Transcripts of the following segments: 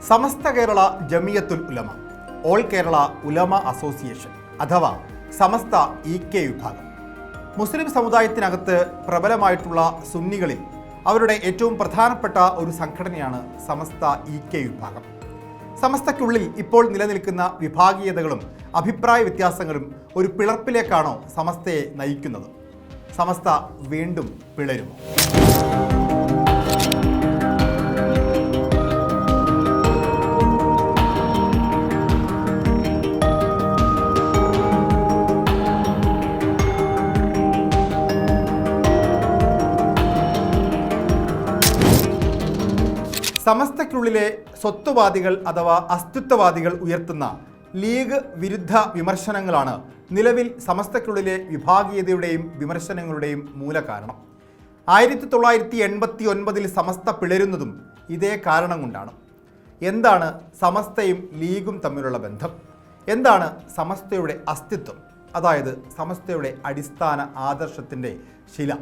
സമസ്ത കേരള ജമിയത്തുൽ ഉലമ, all Kerala ഉലമ association അഥവാ സമസ്ത EK വിഭാഗം മുസ്ലിം സമുദായത്തിനകത്ത് പ്രബലമായിട്ടുള്ള സുന്നികളിൽ അവരുടെ ഏറ്റവും പ്രധാനപ്പെട്ട ഒരു സംഘടനയാണ് സമസ്ത EK വിഭാഗം. സമസ്തയ്ക്കുള്ളിൽ ഇപ്പോൾ നിലനിൽക്കുന്ന വിഭാഗീയതകളും അഭിപ്രായ വ്യത്യാസങ്ങളും ഒരു പിളർപ്പിലേക്കാണോ സമസ്തയെ നയിക്കുന്നത്? സമസ്ത വീണ്ടും പിളരുമോ? സമസ്തയ്ക്കുള്ളിലെ സ്വത്വവാദികൾ അഥവാ അസ്തിത്വവാദികൾ ഉയർത്തുന്ന ലീഗ് വിരുദ്ധ വിമർശനങ്ങളാണ് നിലവിൽ സമസ്തയ്ക്കുള്ളിലെ വിഭാഗീയതയുടെയും വിമർശനങ്ങളുടെയും മൂലകാരണം. 1989 സമസ്ത പിളരുന്നതും ഇതേ കാരണം കൊണ്ടാണ്. എന്താണ് സമസ്തയും ലീഗും തമ്മിലുള്ള ബന്ധം? എന്താണ് സമസ്തയുടെ അസ്തിത്വം, അതായത് സമസ്തയുടെ അടിസ്ഥാന ആദർശത്തിൻ്റെ ശില?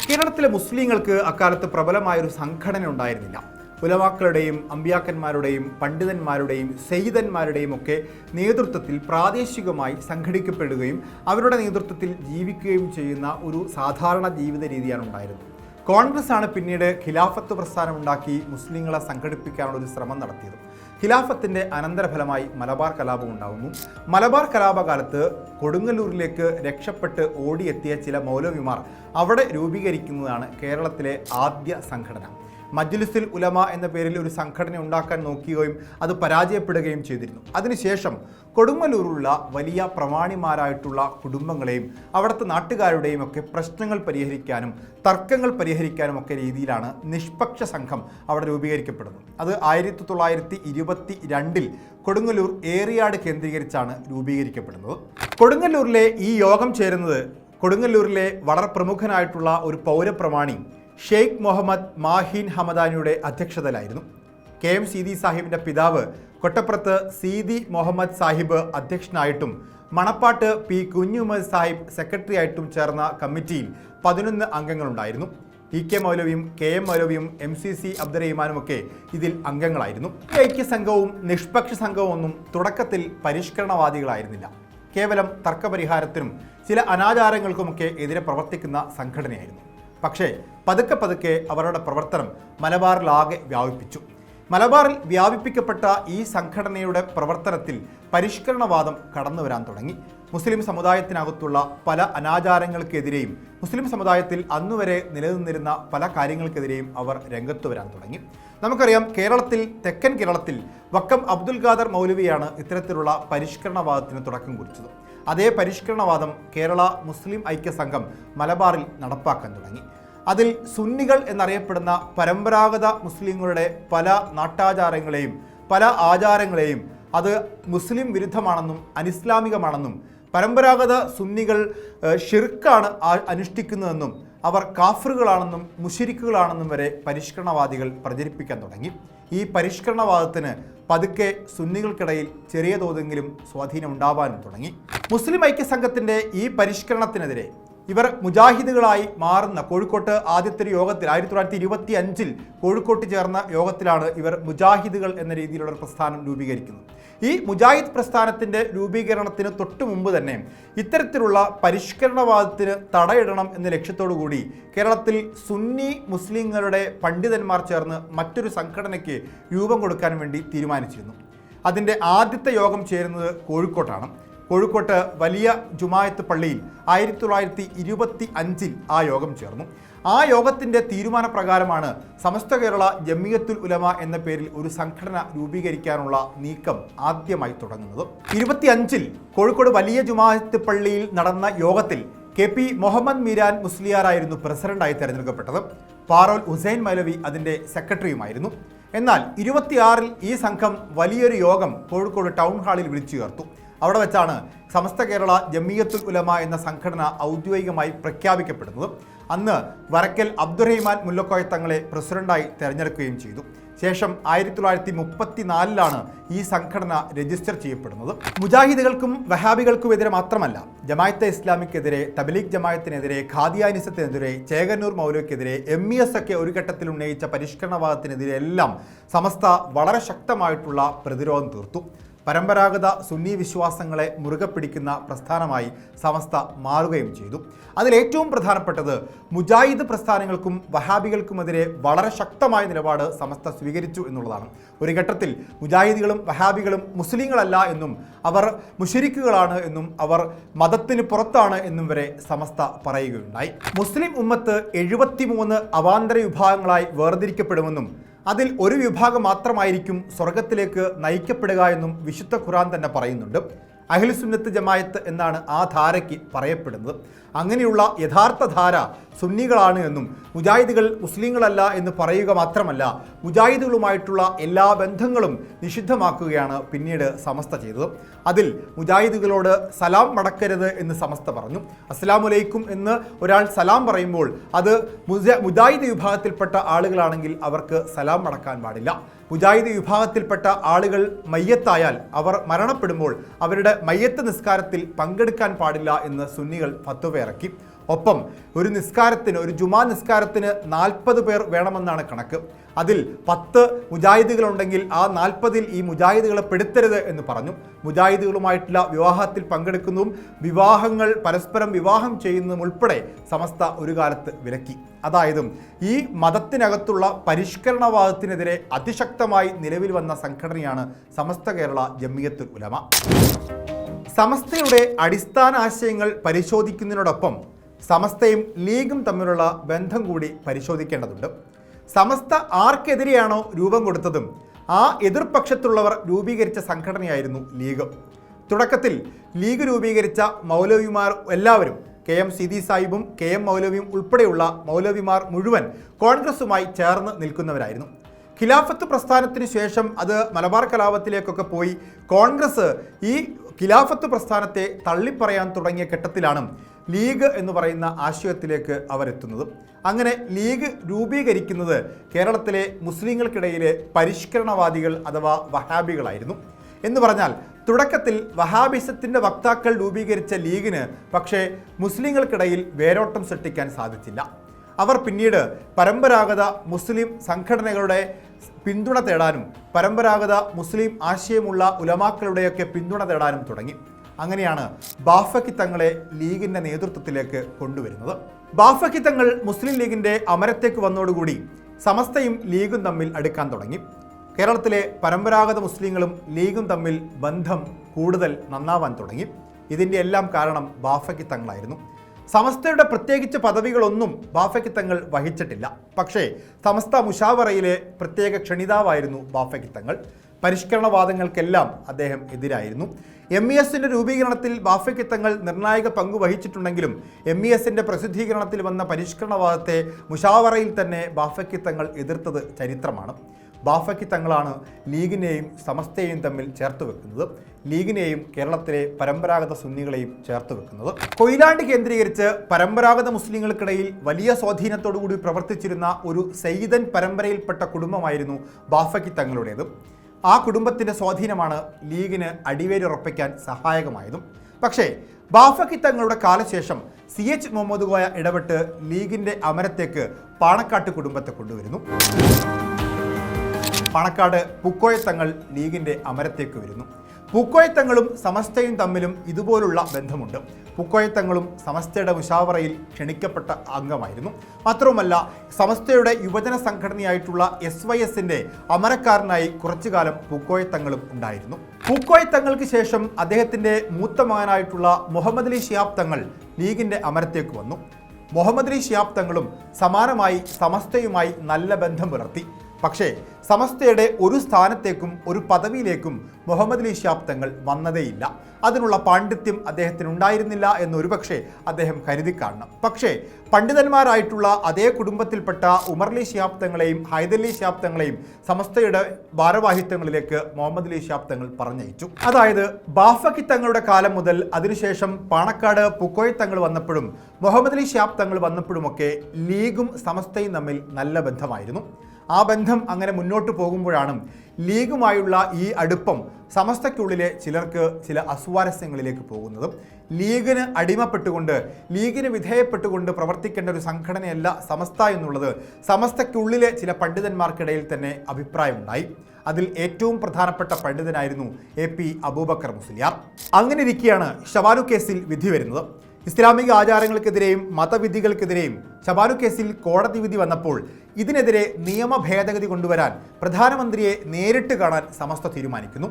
കേരളത്തിലെ മുസ്ലിങ്ങൾക്ക് അക്കാലത്ത് പ്രബലമായൊരു സംഘടന ഉണ്ടായിരുന്നില്ല. ഉലമാക്കളുടെയും അമ്പിയാക്കന്മാരുടെയും പണ്ഡിതന്മാരുടെയും സെയ്തന്മാരുടെയും ഒക്കെ നേതൃത്വത്തിൽ പ്രാദേശികമായി സംഘടിക്കപ്പെടുകയും അവരുടെ നേതൃത്വത്തിൽ ജീവിക്കുകയും ചെയ്യുന്ന ഒരു സാധാരണ ജീവിത രീതിയാണ് ഉണ്ടായിരുന്നത്. കോൺഗ്രസ് ആണ് പിന്നീട് ഖിലാഫത്ത് പ്രസ്ഥാനം ഉണ്ടാക്കി മുസ്ലിങ്ങളെ സംഘടിപ്പിക്കാനുള്ള ഒരു ശ്രമം നടത്തിയത്. ഖിലാഫത്തിൻ്റെ അനന്തരഫലമായി മലബാർ കലാപം ഉണ്ടാകുന്നു. മലബാർ കലാപകാലത്ത് കൊടുങ്ങല്ലൂരിലേക്ക് രക്ഷപ്പെട്ട് ഓടിയെത്തിയ ചില മൗലവിമാർ അവിടെ രൂപീകരിക്കുന്നതാണ് കേരളത്തിലെ ആദ്യ സംഘടന. മജ്ലിസുൽ ഉലമ എന്ന പേരിൽ ഒരു സംഘടന ഉണ്ടാക്കാൻ നോക്കുകയും അത് പരാജയപ്പെടുകയും ചെയ്തിരുന്നു. അതിനുശേഷം കൊടുങ്ങല്ലൂരിലുള്ള വലിയ പ്രമാണിമാരായിട്ടുള്ള കുടുംബങ്ങളെയും അവിടുത്തെ നാട്ടുകാരുടെയും ഒക്കെ പ്രശ്നങ്ങൾ പരിഹരിക്കാനും തർക്കങ്ങൾ പരിഹരിക്കാനും ഒക്കെ രീതിയിലാണ് നിഷ്പക്ഷ സംഘം അവിടെ രൂപീകരിക്കപ്പെടുന്നത്. അത് 1922 കൊടുങ്ങല്ലൂർ ഏറിയാട് കേന്ദ്രീകരിച്ചാണ് രൂപീകരിക്കപ്പെടുന്നത്. കൊടുങ്ങല്ലൂരിലെ ഈ യോഗം ചേരുന്നത് കൊടുങ്ങല്ലൂരിലെ വളരെ പ്രമുഖനായിട്ടുള്ള ഒരു പൗരപ്രമാണി ഷെയ്ഖ് മുഹമ്മദ് മാഹീൻ ഹമദാനിയുടെ അധ്യക്ഷതയിലായിരുന്നു. KM സീതി സാഹിബിൻ്റെ പിതാവ് കൊട്ടപ്പുറത്ത് സീതി മുഹമ്മദ് സാഹിബ് അധ്യക്ഷനായിട്ടും മണപ്പാട്ട് P കുഞ്ഞുമുഹമ്മദ് സാഹിബ് സെക്രട്ടറി ആയിട്ടും ചേർന്ന കമ്മിറ്റിയിൽ 11 അംഗങ്ങളുണ്ടായിരുന്നു. EK മൗലവിയും KM മൗലവിയും MCC അബ്ദുറഹിമാനുമൊക്കെ ഇതിൽ അംഗങ്ങളായിരുന്നു. ഐക്യ സംഘവും നിഷ്പക്ഷ സംഘവും ഒന്നും തുടക്കത്തിൽ പരിഷ്കരണവാദികളായിരുന്നില്ല. കേവലം തർക്കപരിഹാരത്തിനും ചില അനാചാരങ്ങൾക്കുമൊക്കെ എതിരെ പ്രവർത്തിക്കുന്ന സംഘടനയായിരുന്നു. പക്ഷേ പതുക്കെ അവരുടെ പ്രവർത്തനം മലബാറിലാകെ വ്യാപിപ്പിച്ചു. മലബാറിൽ വ്യാപിപ്പിക്കപ്പെട്ട ഈ സംഘടനയുടെ പ്രവർത്തനത്തിൽ പരിഷ്കരണവാദം കടന്നു വരാൻ തുടങ്ങി. മുസ്ലിം സമുദായത്തിനകത്തുള്ള പല അനാചാരങ്ങൾക്കെതിരെയും മുസ്ലിം സമുദായത്തിൽ അന്നുവരെ നിലനിന്നിരുന്ന പല കാര്യങ്ങൾക്കെതിരെയും അവർ രംഗത്തു വരാൻ തുടങ്ങി. നമുക്കറിയാം, തെക്കൻ കേരളത്തിൽ വക്കം അബ്ദുൽ ഖാദർ മൗലവിയാണ് ഇത്തരത്തിലുള്ള പരിഷ്കരണവാദത്തിന് തുടക്കം കുറിച്ചത്. അതേ പരിഷ്കരണവാദം കേരള മുസ്ലിം ഐക്യ സംഘം മലബാറിൽ നടപ്പാക്കാൻ തുടങ്ങി. അതിൽ സുന്നികൾ എന്നറിയപ്പെടുന്ന പരമ്പരാഗത മുസ്ലിങ്ങളുടെ പല നാട്ടാചാരങ്ങളെയും പല ആചാരങ്ങളെയും അത് മുസ്ലിം വിരുദ്ധമാണെന്നും അനിസ്ലാമികമാണെന്നും പരമ്പരാഗത സുന്നികൾ ഷിർക്കാണ് അനുഷ്ഠിക്കുന്നതെന്നും അവർ കാഫറുകളാണെന്നും മുശിരിക്കുകളാണെന്നും വരെ പരിഷ്കരണവാദികൾ പ്രചരിപ്പിക്കാൻ തുടങ്ങി. ഈ പരിഷ്കരണവാദത്തിന് പതുക്കെ സുന്നികൾക്കിടയിൽ ചെറിയ തോതെങ്കിലും സ്വാധീനം ഉണ്ടാവാനും തുടങ്ങി. മുസ്ലിം ഐക്യസംഘത്തിൻ്റെ ഈ പരിഷ്കരണത്തിനെതിരെ ഇവർ മുജാഹിദുകളായി മാറുന്ന കോഴിക്കോട്ട് ആദ്യത്തെ ഒരു യോഗത്തിൽ 1925 കോഴിക്കോട്ട് ചേർന്ന യോഗത്തിലാണ് ഇവർ മുജാഹിദുകൾ എന്ന രീതിയിലുള്ള ഒരു പ്രസ്ഥാനം രൂപീകരിക്കുന്നത്. ഈ മുജാഹിദ് പ്രസ്ഥാനത്തിൻ്റെ രൂപീകരണത്തിന് തൊട്ടു മുമ്പ് തന്നെ ഇത്തരത്തിലുള്ള പരിഷ്കരണവാദത്തിന് തടയിടണം എന്ന ലക്ഷ്യത്തോടു കൂടി കേരളത്തിൽ സുന്നി മുസ്ലിങ്ങളുടെ പണ്ഡിതന്മാർ ചേർന്ന് മറ്റൊരു സംഘടനയ്ക്ക് രൂപം കൊടുക്കാൻ വേണ്ടി തീരുമാനിച്ചിരുന്നു. അതിൻ്റെ ആദ്യത്തെ യോഗം ചേരുന്നത് കോഴിക്കോട്ടാണ്. കോഴിക്കോട്ട് വലിയ ജുമായത്ത് പള്ളിയിൽ 1925 ആ യോഗം ചേർന്നു. ആ യോഗത്തിൻ്റെ തീരുമാനപ്രകാരമാണ് സമസ്ത കേരള ജമിയത്തുൽ ഉലമ എന്ന പേരിൽ ഒരു സംഘടന രൂപീകരിക്കാനുള്ള നീക്കം ആദ്യമായി തുടങ്ങുന്നത്. 25 കോഴിക്കോട് വലിയ ജുമായത്ത് പള്ളിയിൽ നടന്ന യോഗത്തിൽ KP മുഹമ്മദ് മീരാൻ മുസ്ലിയാറായിരുന്നു പ്രസിഡന്റായി തിരഞ്ഞെടുക്കപ്പെട്ടത്. പാറോൽ ഹുസൈൻ മൗലവി അതിൻ്റെ സെക്രട്ടറിയുമായിരുന്നു. എന്നാൽ 26 ഈ സംഘം വലിയൊരു യോഗം കോഴിക്കോട് ടൗൺ ഹാളിൽ വിളിച്ചു ചേർത്തു. അവിടെ വെച്ചാണ് സമസ്ത കേരള ജമിയത്തുൽ ഉലമ എന്ന സംഘടന ഔദ്യോഗികമായി പ്രഖ്യാപിക്കപ്പെടുന്നത്. അന്ന് വരക്കൽ അബ്ദുറഹിമാൻ മുല്ലക്കോയ തങ്ങളെ പ്രസിഡന്റായി തെരഞ്ഞെടുക്കുകയും ചെയ്തു. ശേഷം 1934 ഈ സംഘടന രജിസ്റ്റർ ചെയ്യപ്പെടുന്നത്. മുജാഹിദുകൾക്കും വഹാബികൾക്കുമെതിരെ മാത്രമല്ല, ജമാഅത്തെ ഇസ്ലാമിക്കെതിരെ, തബ്ലീഗ് ജമാഅത്തിനെതിരെ, ഖാദിയാനിസത്തിനെതിരെ, ചേകന്നൂർ മൗലവിക്കെതിരെ, MES ഒക്കെ ഒരു ഘട്ടത്തിൽ ഉന്നയിച്ച പരിഷ്കരണവാദത്തിനെതിരെ എല്ലാം സമസ്ത വളരെ ശക്തമായിട്ടുള്ള പ്രതിരോധം തീർത്തു. പരമ്പരാഗത സുന്നി വിശ്വാസങ്ങളെ മുറുകെ പിടിക്കുന്ന പ്രസ്ഥാനമായി സമസ്ത മാറുകയും ചെയ്തു. അതിലേറ്റവും പ്രധാനപ്പെട്ടത് മുജാഹിദ് പ്രസ്ഥാനങ്ങൾക്കും വഹാബികൾക്കുമെതിരെ വളരെ ശക്തമായ നിലപാട് സമസ്ത സ്വീകരിച്ചു എന്നുള്ളതാണ്. ഒരു ഘട്ടത്തിൽ മുജാഹിദുകളും വഹാബികളും മുസ്ലിങ്ങളല്ല എന്നും അവർ മുശ്രിക്കുകളാണ് എന്നും അവർ മതത്തിന് പുറത്താണ് എന്നും വരെ സമസ്ത പറയുകയുണ്ടായി. മുസ്ലിം ഉമ്മത്ത് 73 അവാന്തര വിഭാഗങ്ങളായി വേർതിരിക്കപ്പെടുമെന്നും അതിൽ ഒരു വിഭാഗം മാത്രമായിരിക്കും സ്വർഗത്തിലേക്ക് നയിക്കപ്പെടുക എന്നും വിശുദ്ധ ഖുർആൻ തന്നെ പറയുന്നുണ്ട്. അഹ്ലു സുന്നത്ത് ജമാഅത്ത് എന്നാണ് ആ ധാരയ്ക്ക് പറയപ്പെടുന്നത്. അങ്ങനെയുള്ള യഥാർത്ഥ ധാര സുന്നികളാണ് എന്നും മുജാഹിദുകൾ മുസ്ലിങ്ങളല്ല എന്ന് പറയുക മാത്രമല്ല, മുജാഹിദുകളുമായിട്ടുള്ള എല്ലാ ബന്ധങ്ങളും നിഷിദ്ധമാക്കുകയാണ് പിന്നീട് സമസ്ത ചെയ്തത്. അതിൽ മുജാഹിദുകളോട് സലാം മടക്കരുത് എന്ന് സമസ്ത പറഞ്ഞു. അസ്സലാമു അലൈക്കും എന്ന് ഒരാൾ സലാം പറയുമ്പോൾ അത് മുജാഹിദ് വിഭാഗത്തിൽപ്പെട്ട ആളുകളാണെങ്കിൽ അവർക്ക് സലാം മടക്കാൻ പാടില്ല. മുജാഹിദ് വിഭാഗത്തിൽപ്പെട്ട ആളുകൾ മയ്യത്തായാൽ, അവർ മരണപ്പെടുമ്പോൾ അവരുടെ മയ്യത്ത് നിസ്കാരത്തിൽ പങ്കെടുക്കാൻ പാടില്ല എന്ന് സുന്നികൾ ഫത്വ ഇറക്കി. ഒപ്പം ഒരു നിസ്കാരത്തിന്, ഒരു ജുമാ നിസ്കാരത്തിന് 40 പേർ വേണമെന്നാണ് കണക്ക്. അതിൽ 10 മുജാഹിദുകളുണ്ടെങ്കിൽ ആ 40-ൽ ഈ മുജാഹിദുകളെ പെടുത്തരുത് എന്ന് പറഞ്ഞു. മുജാഹിദുകളുമായിട്ടുള്ള വിവാഹത്തിൽ പങ്കെടുക്കുന്നതും വിവാഹങ്ങൾ പരസ്പരം വിവാഹം ചെയ്യുന്നതും ഉൾപ്പെടെ സമസ്ത ഒരു കാലത്ത് വിലക്കി. അതായത് ഈ മതത്തിനകത്തുള്ള പരിഷ്കരണവാദത്തിനെതിരെ അതിശക്തമായി നിലവിൽ വന്ന സംഘടനയാണ് സമസ്ത കേരള ജംഇയ്യത്തുൽ ഉലമ. സമസ്തയുടെ അടിസ്ഥാന ആശയങ്ങൾ പരിശോധിക്കുന്നതിനോടൊപ്പം സമസ്തയും ലീഗും തമ്മിലുള്ള ബന്ധം കൂടി പരിശോധിക്കേണ്ടതുണ്ട്. സമസ്ത ആർക്കെതിരെയാണോ രൂപം കൊടുത്തതും ആ എതിർപക്ഷത്തുള്ളവർ രൂപീകരിച്ച സംഘടനയായിരുന്നു ലീഗ്. തുടക്കത്തിൽ ലീഗ് രൂപീകരിച്ച മൗലവിമാർ എല്ലാവരും, KM സിദി സാഹിബും KM മൗലവിയും ഉൾപ്പെടെയുള്ള മൗലവിമാർ മുഴുവൻ കോൺഗ്രസുമായി ചേർന്ന് നിൽക്കുന്നവരായിരുന്നു. ഖിലാഫത്ത് പ്രസ്ഥാനത്തിന് ശേഷം അത് മലബാർ കലാപത്തിലേക്കൊക്കെ പോയി കോൺഗ്രസ് ഈ ഖിലാഫത്ത് പ്രസ്ഥാനത്തെ തള്ളിപ്പറയാൻ തുടങ്ങിയ ഘട്ടത്തിലാണ് ലീഗ് എന്ന് പറയുന്ന ആശയത്തിലേക്ക് അവരെത്തുന്നത്. അങ്ങനെ ലീഗ് രൂപീകരിക്കുന്നത് കേരളത്തിലെ മുസ്ലിങ്ങൾക്കിടയിലെ പരിഷ്കരണവാദികൾ അഥവാ വഹാബികളായിരുന്നു. എന്ന് പറഞ്ഞാൽ തുടക്കത്തിൽ വഹാബിസത്തിൻ്റെ വക്താക്കൾ രൂപീകരിച്ച ലീഗിന് പക്ഷേ മുസ്ലിങ്ങൾക്കിടയിൽ വേരോട്ടം സൃഷ്ടിക്കാൻ സാധിച്ചില്ല. അവർ പിന്നീട് പരമ്പരാഗത മുസ്ലിം സംഘടനകളുടെ പിന്തുണ തേടാനും പരമ്പരാഗത മുസ്ലിം ആശയമുള്ള ഉലമാക്കളുടെയൊക്കെ പിന്തുണ തേടാനും തുടങ്ങി. അങ്ങനെയാണ് ബാഫക്കി തങ്ങളെ ലീഗിൻ്റെ നേതൃത്വത്തിലേക്ക് കൊണ്ടുവരുന്നത്. ബാഫക്കി തങ്ങൾ മുസ്ലിം ലീഗിൻ്റെ അമരത്തേക്ക് വന്നതോടുകൂടി സമസ്തയും ലീഗും തമ്മിൽ അടുക്കാൻ തുടങ്ങി. കേരളത്തിലെ പരമ്പരാഗത മുസ്ലിങ്ങളും ലീഗും തമ്മിൽ ബന്ധം കൂടുതൽ നന്നാവാൻ തുടങ്ങി. ഇതിൻ്റെ എല്ലാം കാരണം ബാഫക്കി തങ്ങളായിരുന്നു. സമസ്തയുടെ പ്രത്യേകിച്ച് പദവികളൊന്നും ബാഫക്കി തങ്ങൾ വഹിച്ചിട്ടില്ല. പക്ഷേ സമസ്ത മുഷാവറയിലെ പ്രത്യേക ക്ഷണിതാവായിരുന്നു ബാഫക്കി തങ്ങൾ. പരിഷ്കരണവാദങ്ങൾക്കെല്ലാം അദ്ദേഹം എതിരായിരുന്നു. MESന്റെ രൂപീകരണത്തിൽ ബാഫക്കി തങ്ങൾ നിർണായക പങ്ക് വഹിച്ചിട്ടുണ്ടെങ്കിലും MESന്റെ പ്രസിദ്ധീകരണത്തിൽ വന്ന പരിഷ്കരണവാദത്തെ മുഷാവറയിൽ തന്നെ ബാഫക്കി തങ്ങൾ എതിർത്തത് ചരിത്രമാണ്. ബാഫക്കി തങ്ങളാണ് ലീഗിനെയും സമസ്തയെയും തമ്മിൽ ചേർത്ത് വെക്കുന്നത്, ലീഗിനെയും കേരളത്തിലെ പരമ്പരാഗത സുന്നികളെയും ചേർത്ത് വെക്കുന്നത്. കൊയിലാണ്ടി കേന്ദ്രീകരിച്ച് പരമ്പരാഗത മുസ്ലിങ്ങൾക്കിടയിൽ വലിയ സ്വാധീനത്തോടുകൂടി പ്രവർത്തിച്ചിരുന്ന ഒരു സയ്യിദൻ പരമ്പരയിൽപ്പെട്ട കുടുംബമായിരുന്നു ബാഫക്കി തങ്ങളുടേത്. ആ കുടുംബത്തിൻ്റെ സ്വാധീനമാണ് ലീഗിന് അടിവേരുറപ്പിക്കാൻ സഹായകമായതും. പക്ഷേ ബാഫക്കി തങ്ങളുടെ കാലശേഷം CH മുഹമ്മദ് കോയ ഇടപെട്ട് ലീഗിൻ്റെ അമരത്തേക്ക് പാണക്കാട്ട് കുടുംബത്തെ കൊണ്ടുവരുന്നു. പാണക്കാട് പൂക്കോയ തങ്ങൾ ലീഗിൻ്റെ അമരത്തേക്ക് വരുന്നു. പൂക്കോയ തങ്ങളും സമസ്തയും തമ്മിലും ഇതുപോലുള്ള ബന്ധമുണ്ട്. പൂക്കോയ തങ്ങളും സമസ്തയുടെ മുഷാവറയിൽ ക്ഷണിക്കപ്പെട്ട അംഗമായിരുന്നു. മാത്രവുമല്ല, സമസ്തയുടെ യുവജന സംഘടനയായിട്ടുള്ള SYSന്റെ അമരക്കാരനായി കുറച്ചുകാലം പൂക്കോയ തങ്ങളും ഉണ്ടായിരുന്നു. പൂക്കോയ തങ്ങൾക്ക് ശേഷം അദ്ദേഹത്തിൻ്റെ മൂത്ത മകനായിട്ടുള്ള മുഹമ്മദ് അലി ശിഹാബ് തങ്ങൾ ലീഗിൻ്റെ അമരത്തേക്ക് വന്നു. മുഹമ്മദ് അലി ശിഹാബ് തങ്ങളും സമാനമായി സമസ്തയുമായി നല്ല ബന്ധം പുലർത്തി. പക്ഷേ സമസ്തയുടെ ഒരു സ്ഥാനത്തേക്കും ഒരു പദവിയിലേക്കും മുഹമ്മദ് അലി ശിഹാബ് തങ്ങൾ വന്നതേയില്ല. അതിനുള്ള പാണ്ഡിത്യം അദ്ദേഹത്തിനുണ്ടായിരുന്നില്ല എന്നൊരുപക്ഷെ അദ്ദേഹം കരുതി കാണണം. പക്ഷേ പണ്ഡിതന്മാരായിട്ടുള്ള അതേ കുടുംബത്തിൽപ്പെട്ട ഉമർ അലി ശിഹാബ് തങ്ങളെയും ഹൈദരലി ശിഹാബ് തങ്ങളെയും സമസ്തയുടെ ഭാരവാഹിത്വങ്ങളിലേക്ക് മുഹമ്മദ് അലി ശിഹാബ് തങ്ങൾ പറഞ്ഞയച്ചു. അതായത് ബാഫക്കി തങ്ങളുടെ കാലം മുതൽ അതിനുശേഷം പാണക്കാട് പൂക്കോയ തങ്ങൾ വന്നപ്പോഴും മുഹമ്മദ് അലി ശിഹാബ് തങ്ങൾ വന്നപ്പോഴുമൊക്കെ ലീഗും സമസ്തയും തമ്മിൽ നല്ല ബന്ധമായിരുന്നു. ആ ബന്ധം അങ്ങനെ മുന്നോട്ട് പോകുമ്പോഴാണ് ലീഗുമായുള്ള ഈ അടുപ്പം സമസ്തയ്ക്കുള്ളിലെ ചിലർക്ക് ചില അസ്വാരസ്യങ്ങളിലേക്ക് പോകുന്നതും. ലീഗിന് അടിമപ്പെട്ടുകൊണ്ട് ലീഗിന് വിധേയപ്പെട്ടുകൊണ്ട് പ്രവർത്തിക്കേണ്ട ഒരു സംഘടനയല്ല സമസ്ത എന്നുള്ളത് സമസ്തയ്ക്കുള്ളിലെ ചില പണ്ഡിതന്മാർക്കിടയിൽ തന്നെ അഭിപ്രായമുണ്ടായി. അതിൽ ഏറ്റവും പ്രധാനപ്പെട്ട പണ്ഡിതനായിരുന്നു AP അബൂബക്കർ മുസ്ലിയാർ. അങ്ങനെ ഇരിക്കെയാണ് ഷബാനു കേസിൽ വിധി വരുന്നത്. ഇസ്ലാമിക ആചാരങ്ങൾക്കെതിരെയും മതവിധികൾക്കെതിരെയും ഷബാനു കേസിൽ കോടതി വിധി വന്നപ്പോൾ ഇതിനെതിരെ നിയമ ഭേദഗതി കൊണ്ടുവരാൻ പ്രധാനമന്ത്രിയെ നേരിട്ട് കാണാൻ സമസ്ത തീരുമാനിക്കുന്നു.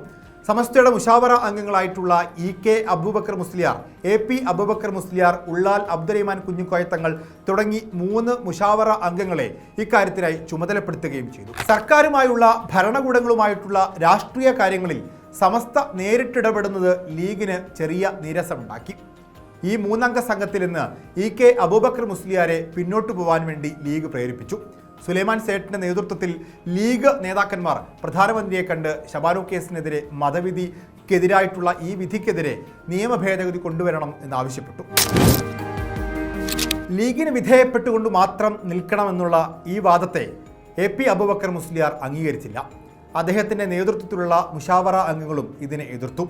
സമസ്തയുടെ മുഷാവറ അംഗങ്ങളായിട്ടുള്ള EK അബൂബക്കർ മുസ്ലിയാർ, AP അബൂബക്കർ മുസ്ലിയാർ, ഉള്ളാൽ അബ്ദുറഹിമാൻ കുഞ്ഞിക്കോയ തങ്ങൾ തുടങ്ങി 3 മുഷാവറ അംഗങ്ങളെ ഇക്കാര്യത്തിനായി ചുമതലപ്പെടുത്തുകയും ചെയ്തു. സർക്കാരുമായുള്ള ഭരണകൂടങ്ങളുമായിട്ടുള്ള രാഷ്ട്രീയ കാര്യങ്ങളിൽ സമസ്ത നേരിട്ടിടപെടുന്നത് ലീഗിന് ചെറിയ നീരസമുണ്ടാക്കി. ഈ 3 അംഗ സംഘത്തിൽ നിന്ന് EK അബൂബക്കർ മുസ്ലിയാരെ പിന്നോട്ടു പോകാൻ വേണ്ടി ലീഗ് പ്രേരിപ്പിച്ചു. സുലൈമാൻ സേഠിന്റെ നേതൃത്വത്തിൽ ലീഗ് നേതാക്കന്മാർ പ്രധാനമന്ത്രിയെ കണ്ട് ഷബാനു കേസിനെതിരെ മതവിധിക്കെതിരായിട്ടുള്ള ഈ വിധിക്കെതിരെ നിയമ ഭേദഗതി കൊണ്ടുവരണം എന്നാവശ്യപ്പെട്ടു. ലീഗിന് വിധേയപ്പെട്ടുകൊണ്ട് മാത്രം നിൽക്കണമെന്നുള്ള ഈ വാദത്തെ AP അബൂബക്കർ മുസ്ലിയാർ അംഗീകരിച്ചില്ല. അദ്ദേഹത്തിൻ്റെ നേതൃത്വത്തിലുള്ള മുഷാവറ അംഗങ്ങളും ഇതിനെ എതിർത്തു.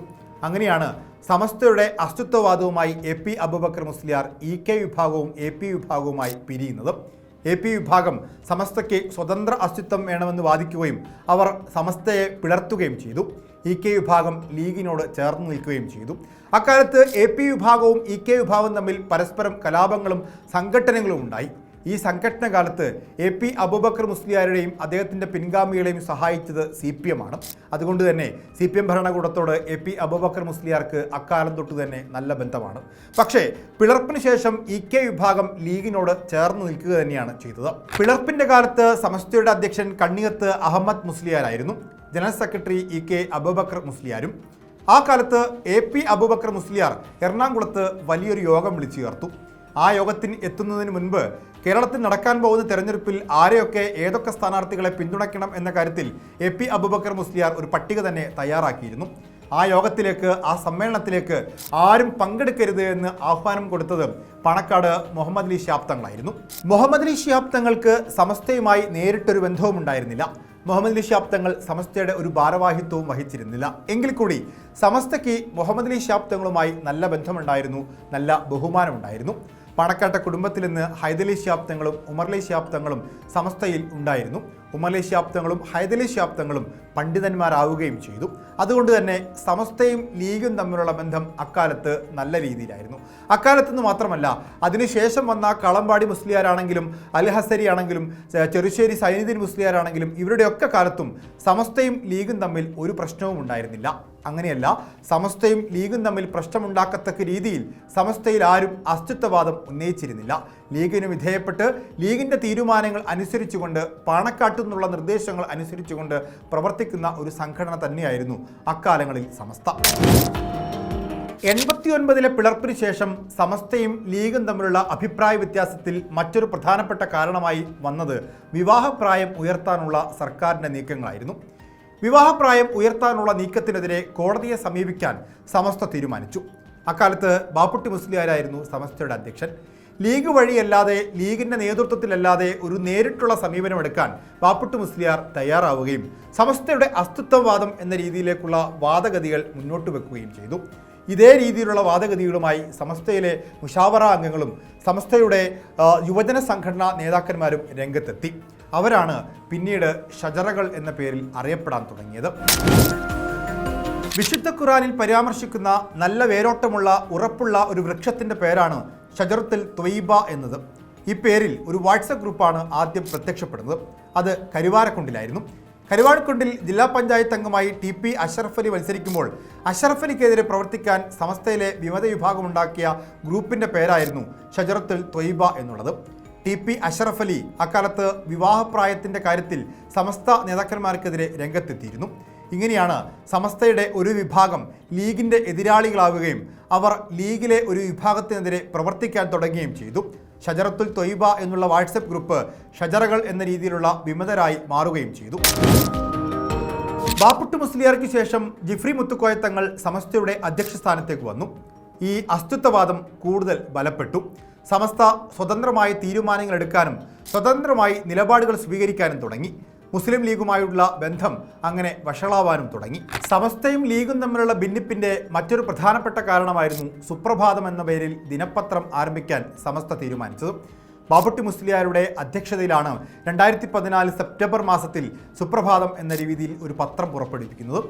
അങ്ങനെയാണ് സമസ്തയുടെ അസ്തിത്വവാദവുമായി AP അബൂബക്കർ മുസ്ലിയാർ EK വിഭാഗവും AP വിഭാഗവുമായി പിരിയുന്നത്. AP വിഭാഗം സമസ്തയ്ക്ക് സ്വതന്ത്ര അസ്തിത്വം വേണമെന്ന് വാദിക്കുകയും അവർ സമസ്തയെ പിളർത്തുകയും ചെയ്തു. EK വിഭാഗം ലീഗിനോട് ചേർന്ന് നിൽക്കുകയും ചെയ്തു. അക്കാലത്ത് AP വിഭാഗവും EK വിഭാഗവും തമ്മിൽ പരസ്പരം കലാപങ്ങളും സംഘട്ടനങ്ങളും ഉണ്ടായി. ഈ സംഘടന കാലത്ത് AP അബൂബക്കർ മുസ്ലിയാരുടെയും അദ്ദേഹത്തിൻ്റെ പിൻഗാമികളെയും സഹായിച്ചത് CPM ആണ്. അതുകൊണ്ട് തന്നെ CPM ഭരണകൂടത്തോട് AP അബൂബക്കർ മുസ്ലിയാർക്ക് അക്കാലം തൊട്ട് തന്നെ നല്ല ബന്ധമാണ്. പക്ഷേ പിളർപ്പിന് ശേഷം EK വിഭാഗം ലീഗിനോട് ചേർന്ന് നിൽക്കുക തന്നെയാണ് ചെയ്തത്. പിളർപ്പിൻ്റെ കാലത്ത് സമസ്തയുടെ അധ്യക്ഷൻ കണ്ണിയത്ത് അഹമ്മദ് മുസ്ലിയാരായിരുന്നു. ജനറൽ സെക്രട്ടറി EK അബൂബക്കർ മുസ്ലിയാരും. ആ കാലത്ത് AP അബൂബക്കർ മുസ്ലിയാർ എറണാകുളത്ത് വലിയൊരു യോഗം വിളിച്ചു ചേർത്തു. ആ യോഗത്തിന് എത്തുന്നതിന് മുൻപ് കേരളത്തിൽ നടക്കാൻ പോകുന്ന തെരഞ്ഞെടുപ്പിൽ ആരെയൊക്കെ ഏതൊക്കെ സ്ഥാനാർത്ഥികളെ പിന്തുണയ്ക്കണം എന്ന കാര്യത്തിൽ AP അബൂബക്കർ മുസ്ലിയാർ ഒരു പട്ടിക തന്നെ തയ്യാറാക്കിയിരുന്നു. ആ യോഗത്തിലേക്ക്, ആ സമ്മേളനത്തിലേക്ക് ആരും പങ്കെടുക്കരുത് എന്ന് ആഹ്വാനം കൊടുത്തത് പാണക്കാട് മുഹമ്മദ് അലി ശിഹാബ് തങ്ങളായിരുന്നു. മുഹമ്മദ് അലി ശിഹാബ് തങ്ങൾക്ക് സമസ്തയുമായി നേരിട്ടൊരു ബന്ധവും ഉണ്ടായിരുന്നില്ല. മുഹമ്മദ് അലി ശിഹാബ് തങ്ങൾ സമസ്തയുടെ ഒരു ഭാരവാഹിത്വവും വഹിച്ചിരുന്നില്ല. എങ്കിൽ കൂടി സമസ്തയ്ക്ക് മുഹമ്മദ് അലി ശിഹാബ് തങ്ങളുമായി നല്ല ബന്ധമുണ്ടായിരുന്നു, നല്ല ബഹുമാനമുണ്ടായിരുന്നു. പാണക്കാട്ടെ കുടുംബത്തിൽ നിന്ന് ഹൈദരലി ശിഹാബ് തങ്ങളും ഉമർലി ശിഹാബ് തങ്ങളും സമസ്തയിൽ ഉണ്ടായിരുന്നു. ഉമർലി ശിഹാബ് തങ്ങളും ഹൈദരലി ശിഹാബ് തങ്ങളും പണ്ഡിതന്മാരാവുകയും ചെയ്തു. അതുകൊണ്ട് തന്നെ സമസ്തയും ലീഗും തമ്മിലുള്ള ബന്ധം അക്കാലത്ത് നല്ല രീതിയിലായിരുന്നു. അക്കാലത്തുനിന്ന് മാത്രമല്ല, അതിനുശേഷം വന്ന കളമ്പാടി മുസ്ലിയാരാണെങ്കിലും അൽ ഹസരി ആണെങ്കിലും ചെറുശ്ശേരി സൈനുദ്ദീൻ മുസ്ലിയാരാണെങ്കിലും ഇവരുടെയൊക്കെ കാലത്തും സമസ്തയും ലീഗും തമ്മിൽ ഒരു പ്രശ്നവും ഉണ്ടായിരുന്നില്ല. അങ്ങനെയല്ല, സമസ്തയും ലീഗും തമ്മിൽ പ്രശ്നമുണ്ടാക്കത്തക്ക രീതിയിൽ സമസ്തയിൽ ആരും അസ്തിത്വവാദം ഉന്നയിച്ചിരുന്നില്ല. ലീഗിന് വിധേയപ്പെട്ട് ലീഗിൻ്റെ തീരുമാനങ്ങൾ അനുസരിച്ചുകൊണ്ട് പാണക്കാട്ടു നിന്നുള്ള നിർദ്ദേശങ്ങൾ അനുസരിച്ചുകൊണ്ട് പ്രവർത്തിക്കുന്ന ഒരു സംഘടന തന്നെയായിരുന്നു അക്കാലങ്ങളിൽ സമസ്ത. 89-ലെ പിളർപ്പിന് ശേഷം സമസ്തയും ലീഗും തമ്മിലുള്ള അഭിപ്രായ വ്യത്യാസത്തിൽ മറ്റൊരു പ്രധാനപ്പെട്ട കാരണമായി വന്നത് വിവാഹപ്രായം ഉയർത്താനുള്ള സർക്കാരിൻ്റെ നീക്കങ്ങളായിരുന്നു. വിവാഹപ്രായം ഉയർത്താനുള്ള നീക്കത്തിനെതിരെ കോടതിയെ സമീപിക്കാൻ സമസ്ത തീരുമാനിച്ചു. അക്കാലത്ത് ബാപ്പുട്ടി മുസ്ലിയാരായിരുന്നു സമസ്തയുടെ അധ്യക്ഷൻ. ലീഗ് വഴിയല്ലാതെ, ലീഗിൻ്റെ നേതൃത്വത്തിലല്ലാതെ ഒരു നേരിട്ടുള്ള സമീപനമെടുക്കാൻ ബാപ്പുട്ടി മുസ്ലിയാർ തയ്യാറാവുകയും സമസ്തയുടെ അസ്തിത്വവാദം എന്ന രീതിയിലേക്കുള്ള വാദഗതികൾ മുന്നോട്ട് വെക്കുകയും ചെയ്തു. ഇതേ രീതിയിലുള്ള വാദഗതികളുമായി സമസ്തയിലെ മുഷാവറ അംഗങ്ങളും സമസ്തയുടെ യുവജന സംഘടനാ നേതാക്കന്മാരും രംഗത്തെത്തി. അവരാണ് പിന്നീട് ഷജറകൾ എന്ന പേരിൽ അറിയപ്പെടാൻ തുടങ്ങിയത്. വിശുദ്ധ ഖുർആനിൽ പരാമർശിക്കുന്ന നല്ല വേരോട്ടമുള്ള ഉറപ്പുള്ള ഒരു വൃക്ഷത്തിൻ്റെ പേരാണ് ഷജറത്തുൽ ത്വയ്ബ എന്നത്. ഈ പേരിൽ ഒരു വാട്സപ്പ് ഗ്രൂപ്പാണ് ആദ്യം പ്രത്യക്ഷപ്പെടുന്നത്. അത് കരുവാരക്കുണ്ടിലായിരുന്നു. കരുവാരക്കുണ്ടിൽ ജില്ലാ പഞ്ചായത്ത് അംഗമായി TP അഷ്റഫ് അലി മത്സരിക്കുമ്പോൾ അഷ്റഫ് അലിക്കെതിരെ പ്രവർത്തിക്കാൻ സമസ്തയിലെ വിമത വിഭാഗമുണ്ടാക്കിയ ഗ്രൂപ്പിൻ്റെ പേരായിരുന്നു ഷജറത്തുൽ ത്വയ്ബ എന്നുള്ളത്. TP അഷ്റഫ് അലി അക്കാലത്ത് വിവാഹപ്രായത്തിൻ്റെ കാര്യത്തിൽ സമസ്ത നേതാക്കന്മാർക്കെതിരെ രംഗത്തെത്തിയിരുന്നു. ഇങ്ങനെയാണ് സമസ്തയുടെ ഒരു വിഭാഗം ലീഗിൻ്റെ എതിരാളികളാവുകയും അവർ ലീഗിലെ ഒരു വിഭാഗത്തിനെതിരെ പ്രവർത്തിക്കാൻ തുടങ്ങുകയും ചെയ്തു. ഷജറത്തുൽ ത്വയ്ബ എന്നുള്ള വാട്സപ്പ് ഗ്രൂപ്പ് ഷജറകൾ എന്ന രീതിയിലുള്ള വിമതരായി മാറുകയും ചെയ്തു. ബാപ്പുട്ടി മുസ്ലിയാർക്ക് ശേഷം ജിഫ്രി മുത്തുക്കോയ തങ്ങൾ സമസ്തയുടെ അധ്യക്ഷ സ്ഥാനത്തേക്ക് വന്നു. ഈ അസ്തിത്വവാദം കൂടുതൽ ബലപ്പെട്ടു. സമസ്ത സ്വതന്ത്രമായി തീരുമാനങ്ങൾ എടുക്കാനും സ്വതന്ത്രമായി നിലപാടുകൾ സ്വീകരിക്കാനും തുടങ്ങി. മുസ്ലിം ലീഗുമായുള്ള ബന്ധം അങ്ങനെ വഷളാവാനും തുടങ്ങി. സമസ്തയും ലീഗും തമ്മിലുള്ള ഭിന്നിപ്പിന്റെ മറ്റൊരു പ്രധാനപ്പെട്ട കാരണമായിരുന്നു സുപ്രഭാതം എന്ന പേരിൽ ദിനപത്രം ആരംഭിക്കാൻ സമസ്ത തീരുമാനിച്ചത്. ബാപ്പുട്ടി മുസ്ലിയാരുടെ അധ്യക്ഷതയിലാണ് 2014 സെപ്റ്റംബർ മാസത്തിൽ സുപ്രഭാതം എന്ന രീതിയിൽ ഒരു പത്രം പുറപ്പെടുവിക്കുന്നത്.